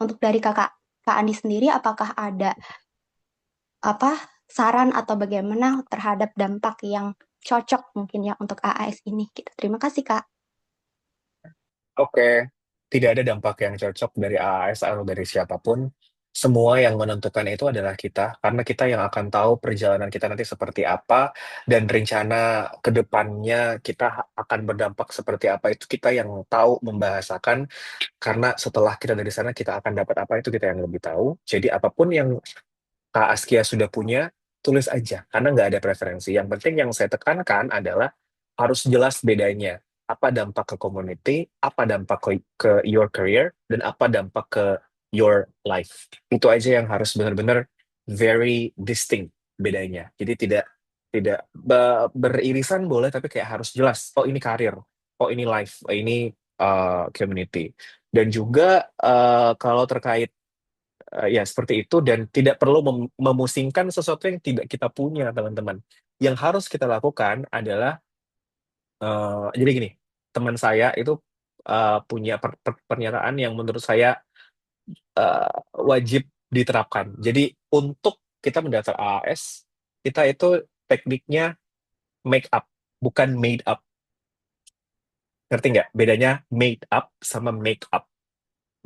[SPEAKER 10] untuk dari Kak Andi sendiri apakah ada apa saran atau bagaimana terhadap dampak yang cocok mungkin ya untuk AAS ini gitu. Terima kasih Kak.
[SPEAKER 2] Oke, tidak ada dampak yang cocok dari AAS atau dari siapapun. Semua yang menentukan itu adalah kita, karena kita yang akan tahu perjalanan kita nanti seperti apa, dan rencana ke depannya kita akan berdampak seperti apa itu kita yang tahu membahasakan, karena setelah kita dari sana kita akan dapat apa itu kita yang lebih tahu. Jadi apapun yang Kak Askia sudah punya, tulis aja, karena nggak ada preferensi. Yang penting yang saya tekankan adalah harus jelas bedanya. Apa dampak ke community, apa dampak ke your career, dan apa dampak ke your life. Itu aja yang harus benar-benar very distinct bedanya. Jadi tidak tidak beririsan boleh, tapi kayak harus jelas. Oh ini karir, oh ini life, oh ini community. Dan juga kalau terkait ya, seperti itu dan tidak perlu memusingkan sesuatu yang tidak kita punya, teman-teman. Yang harus kita lakukan adalah jadi gini, teman saya itu punya pernyataan yang menurut saya wajib diterapkan. Jadi untuk kita mendaftar AAS, kita itu tekniknya make up, bukan made up. Ngerti nggak? Bedanya made up sama make up.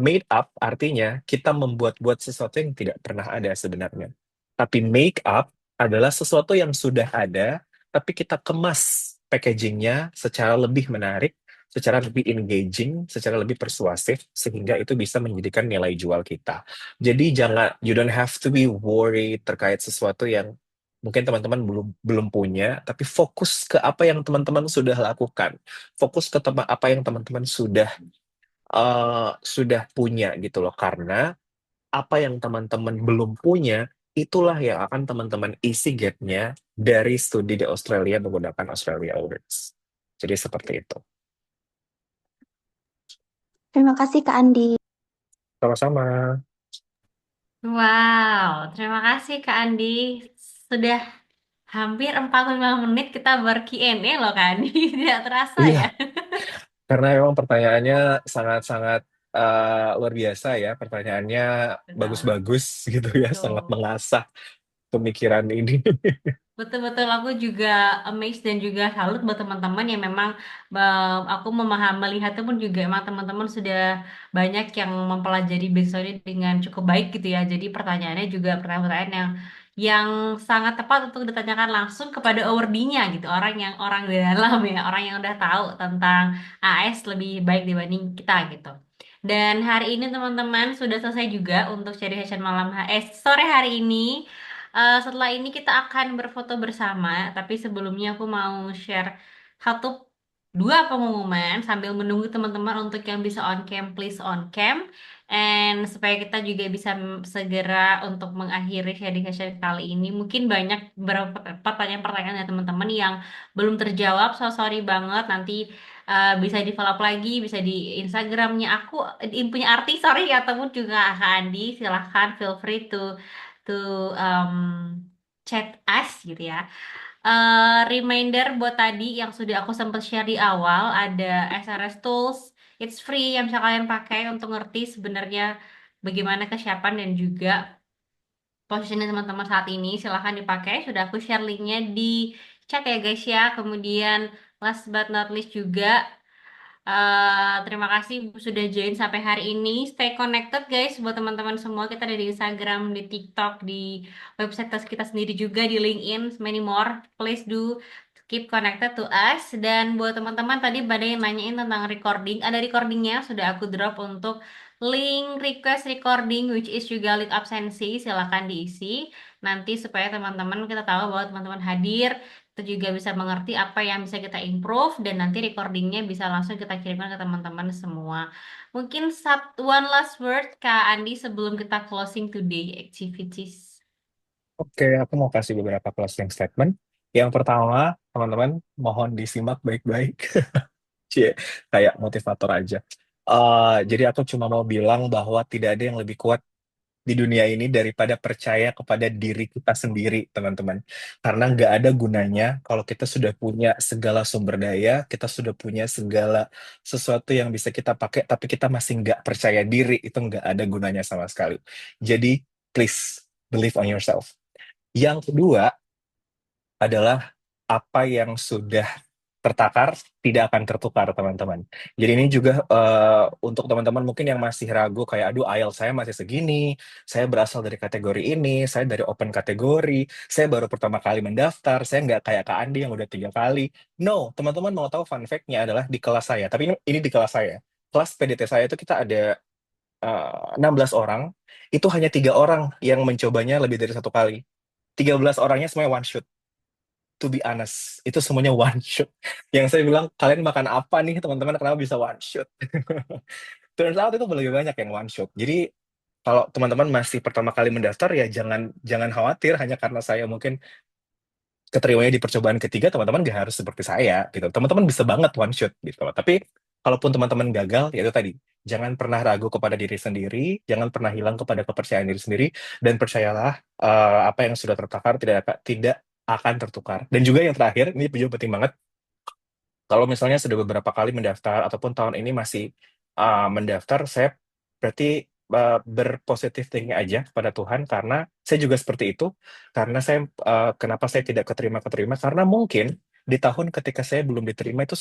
[SPEAKER 2] Made up artinya kita membuat-buat sesuatu yang tidak pernah ada sebenarnya. Tapi make up adalah sesuatu yang sudah ada, tapi kita kemas packagingnya secara lebih menarik, secara lebih engaging, secara lebih persuasif, sehingga itu bisa menjadikan nilai jual kita. Jadi jangan, you don't have to be worried terkait sesuatu yang mungkin teman-teman belum belum punya, tapi fokus ke apa yang teman-teman sudah lakukan. Fokus ke apa yang teman-teman sudah punya gitu loh, karena apa yang teman-teman belum punya itulah yang akan teman-teman isi gapnya dari studi di Australia menggunakan Australia Awards. Jadi seperti itu.
[SPEAKER 10] Terima kasih Kak Andi.
[SPEAKER 2] Sama-sama.
[SPEAKER 1] Wow, terima kasih Kak Andi. Sudah hampir 45 menit kita ber-Q&A loh Kak Andi. Tidak terasa ya.
[SPEAKER 2] Iya, karena memang pertanyaannya sangat-sangat luar biasa ya. Pertanyaannya
[SPEAKER 1] Betul,
[SPEAKER 2] bagus-bagus gitu ya, sangat
[SPEAKER 1] betul.
[SPEAKER 2] mengasah pemikiran ini.
[SPEAKER 1] Betul-betul aku juga amazed dan juga salut buat teman-teman yang memang aku memahami melihatnya pun juga emang teman-teman sudah banyak yang mempelajari besok ini dengan cukup baik gitu ya. Jadi pertanyaannya juga pertanyaan yang sangat tepat untuk ditanyakan langsung kepada awardee-nya gitu. Orang di dalam ya, orang yang udah tahu tentang AS lebih baik dibanding kita gitu. Dan hari ini teman-teman sudah selesai juga untuk sharing session malam sore hari ini. Setelah ini kita akan berfoto bersama, tapi sebelumnya aku mau share satu dua pengumuman sambil menunggu teman-teman untuk yang bisa on cam, please on cam. And supaya kita juga bisa segera untuk mengakhiri sharing session kali ini. Mungkin banyak beberapa pertanyaan-pertanyaan dari teman-teman yang belum terjawab, so sorry banget. Nanti bisa di follow up lagi, bisa di Instagramnya aku, punya artis, sorry, ataupun juga Kak Andi. Silahkan feel free to chat us gitu ya. Reminder buat tadi yang sudah aku sempat share di awal, ada SRS Tools, it's free yang bisa kalian pakai untuk ngerti sebenarnya bagaimana kesiapan dan juga posisinya teman-teman saat ini. Silahkan dipakai, sudah aku share linknya di chat ya guys ya. Kemudian last but not least juga, terima kasih sudah join sampai hari ini. Stay connected guys buat teman-teman semua. Kita ada di Instagram, di TikTok, di website kita sendiri juga, di LinkedIn, many more. Please do keep connected to us. Dan buat teman-teman tadi pada yang nanyain tentang recording, ada recordingnya sudah aku drop untuk link request recording which is juga link absensi. Silahkan diisi nanti supaya teman-teman kita tahu bahwa teman-teman hadir, kita juga bisa mengerti apa yang bisa kita improve dan nanti recordingnya bisa langsung kita kirimkan ke teman-teman semua. Mungkin one last word Kak Andi sebelum kita closing today activities.
[SPEAKER 2] Oke, aku mau kasih beberapa closing statement. Yang pertama, teman-teman, mohon disimak baik-baik. Cie, kayak motivator aja. Jadi aku cuma mau bilang bahwa tidak ada yang lebih kuat di dunia ini daripada percaya kepada diri kita sendiri, teman-teman. Karena nggak ada gunanya kalau kita sudah punya segala sumber daya, kita sudah punya segala sesuatu yang bisa kita pakai, tapi kita masih nggak percaya diri, itu nggak ada gunanya sama sekali. Jadi, please, believe on yourself. Yang kedua adalah apa yang sudah tertakar tidak akan tertukar, teman-teman. Jadi ini juga untuk teman-teman mungkin yang masih ragu kayak aduh IELTS saya masih segini, saya berasal dari kategori ini, saya dari open kategori, saya baru pertama kali mendaftar, saya nggak kayak Kak Andi yang udah 3 kali. No, teman-teman mau tahu fun fact-nya adalah di kelas saya, tapi ini di kelas saya. Kelas PDT saya itu kita ada 16 orang, itu hanya 3 orang yang mencobanya lebih dari 1 kali. 13 orangnya semuanya one shot. To be honest, itu semuanya one shot. Yang saya bilang, kalian makan apa nih teman-teman, kenapa bisa one shot? Turns out itu lebih banyak yang one shot. Jadi kalau teman-teman masih pertama kali mendaftar ya jangan jangan khawatir hanya karena saya mungkin keterimanya di percobaan ketiga, teman-teman gak harus seperti saya gitu. Teman-teman bisa banget one shot gitu. Tapi kalaupun teman-teman gagal, ya itu tadi, jangan pernah ragu kepada diri sendiri, jangan pernah hilang kepada kepercayaan diri sendiri, dan percayalah apa yang sudah tertakar tidak akan tertukar. Dan juga yang terakhir, ini juga penting banget, kalau misalnya sudah beberapa kali mendaftar ataupun tahun ini masih mendaftar, saya berarti berpositif thinking aja pada Tuhan karena saya juga seperti itu. Karena kenapa saya tidak keterima karena mungkin di tahun ketika saya belum diterima itu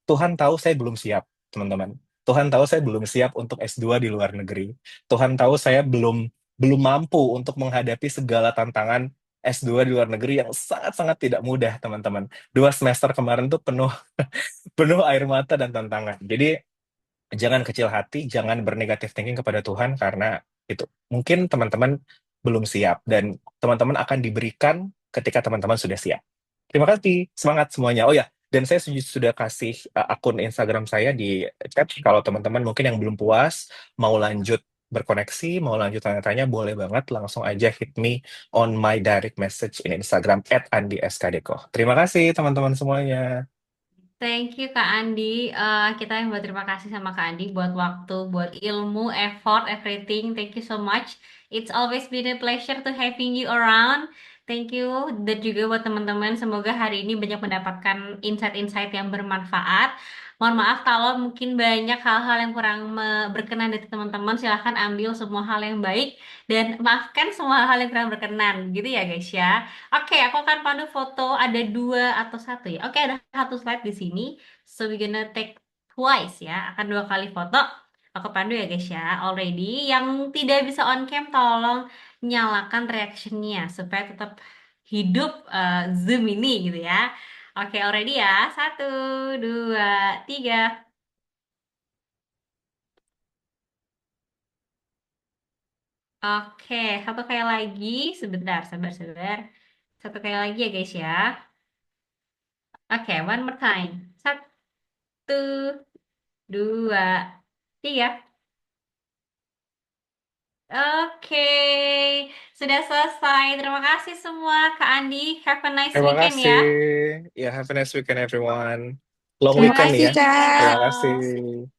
[SPEAKER 2] Tuhan tahu saya belum siap, teman-teman. Tuhan tahu saya belum siap untuk S2 di luar negeri. Tuhan tahu saya belum belum mampu untuk menghadapi segala tantangan S2 di luar negeri yang sangat-sangat tidak mudah, teman-teman. 2 semester kemarin tuh penuh penuh air mata dan tantangan. Jadi jangan kecil hati, jangan bernegatif thinking kepada Tuhan karena itu mungkin teman-teman belum siap dan teman-teman akan diberikan ketika teman-teman sudah siap. Terima kasih, semangat semuanya. Oh ya, dan saya sudah kasih akun Instagram saya di chat. Kalau teman-teman mungkin yang belum puas, mau lanjut berkoneksi, mau lanjut tanya-tanya, boleh banget langsung aja hit me on my direct message in Instagram @andi_skdeko. Terima kasih teman-teman semuanya.
[SPEAKER 1] Thank you Kak Andi. Kita yang berterima kasih sama Kak Andi buat waktu, buat ilmu, effort, everything. Thank you so much. It's always been a pleasure to having you around. Thank you. Dan juga buat teman-teman, semoga hari ini banyak mendapatkan insight-insight yang bermanfaat. Mohon maaf kalau mungkin banyak hal-hal yang kurang berkenan dari teman-teman. Silahkan ambil semua hal yang baik dan maafkan semua hal yang kurang berkenan. Gitu ya guys ya. Oke, aku akan pandu foto ada 2 atau 1 ya. Oke, ada 1 slide di sini. So we gonna take twice ya. Akan 2 kali foto. Aku pandu ya guys ya. Already. Yang tidak bisa on cam tolong nyalakan reactionnya supaya tetap hidup Zoom ini gitu ya. Oke, already ya. 1, 2, 3. Oke, 1 kali lagi. Sebentar, sabar. 1 kali lagi ya guys ya. Oke, one more time. 1, 2, 3. Oke, sudah selesai. Terima kasih semua, Kak Andi. Have a nice
[SPEAKER 2] Terima
[SPEAKER 1] weekend
[SPEAKER 2] kasih.
[SPEAKER 1] ya.
[SPEAKER 2] Ya, have a nice weekend everyone. Long
[SPEAKER 8] Terima
[SPEAKER 2] weekend
[SPEAKER 8] kasih,
[SPEAKER 2] ya.
[SPEAKER 8] Kak.
[SPEAKER 2] Terima kasih.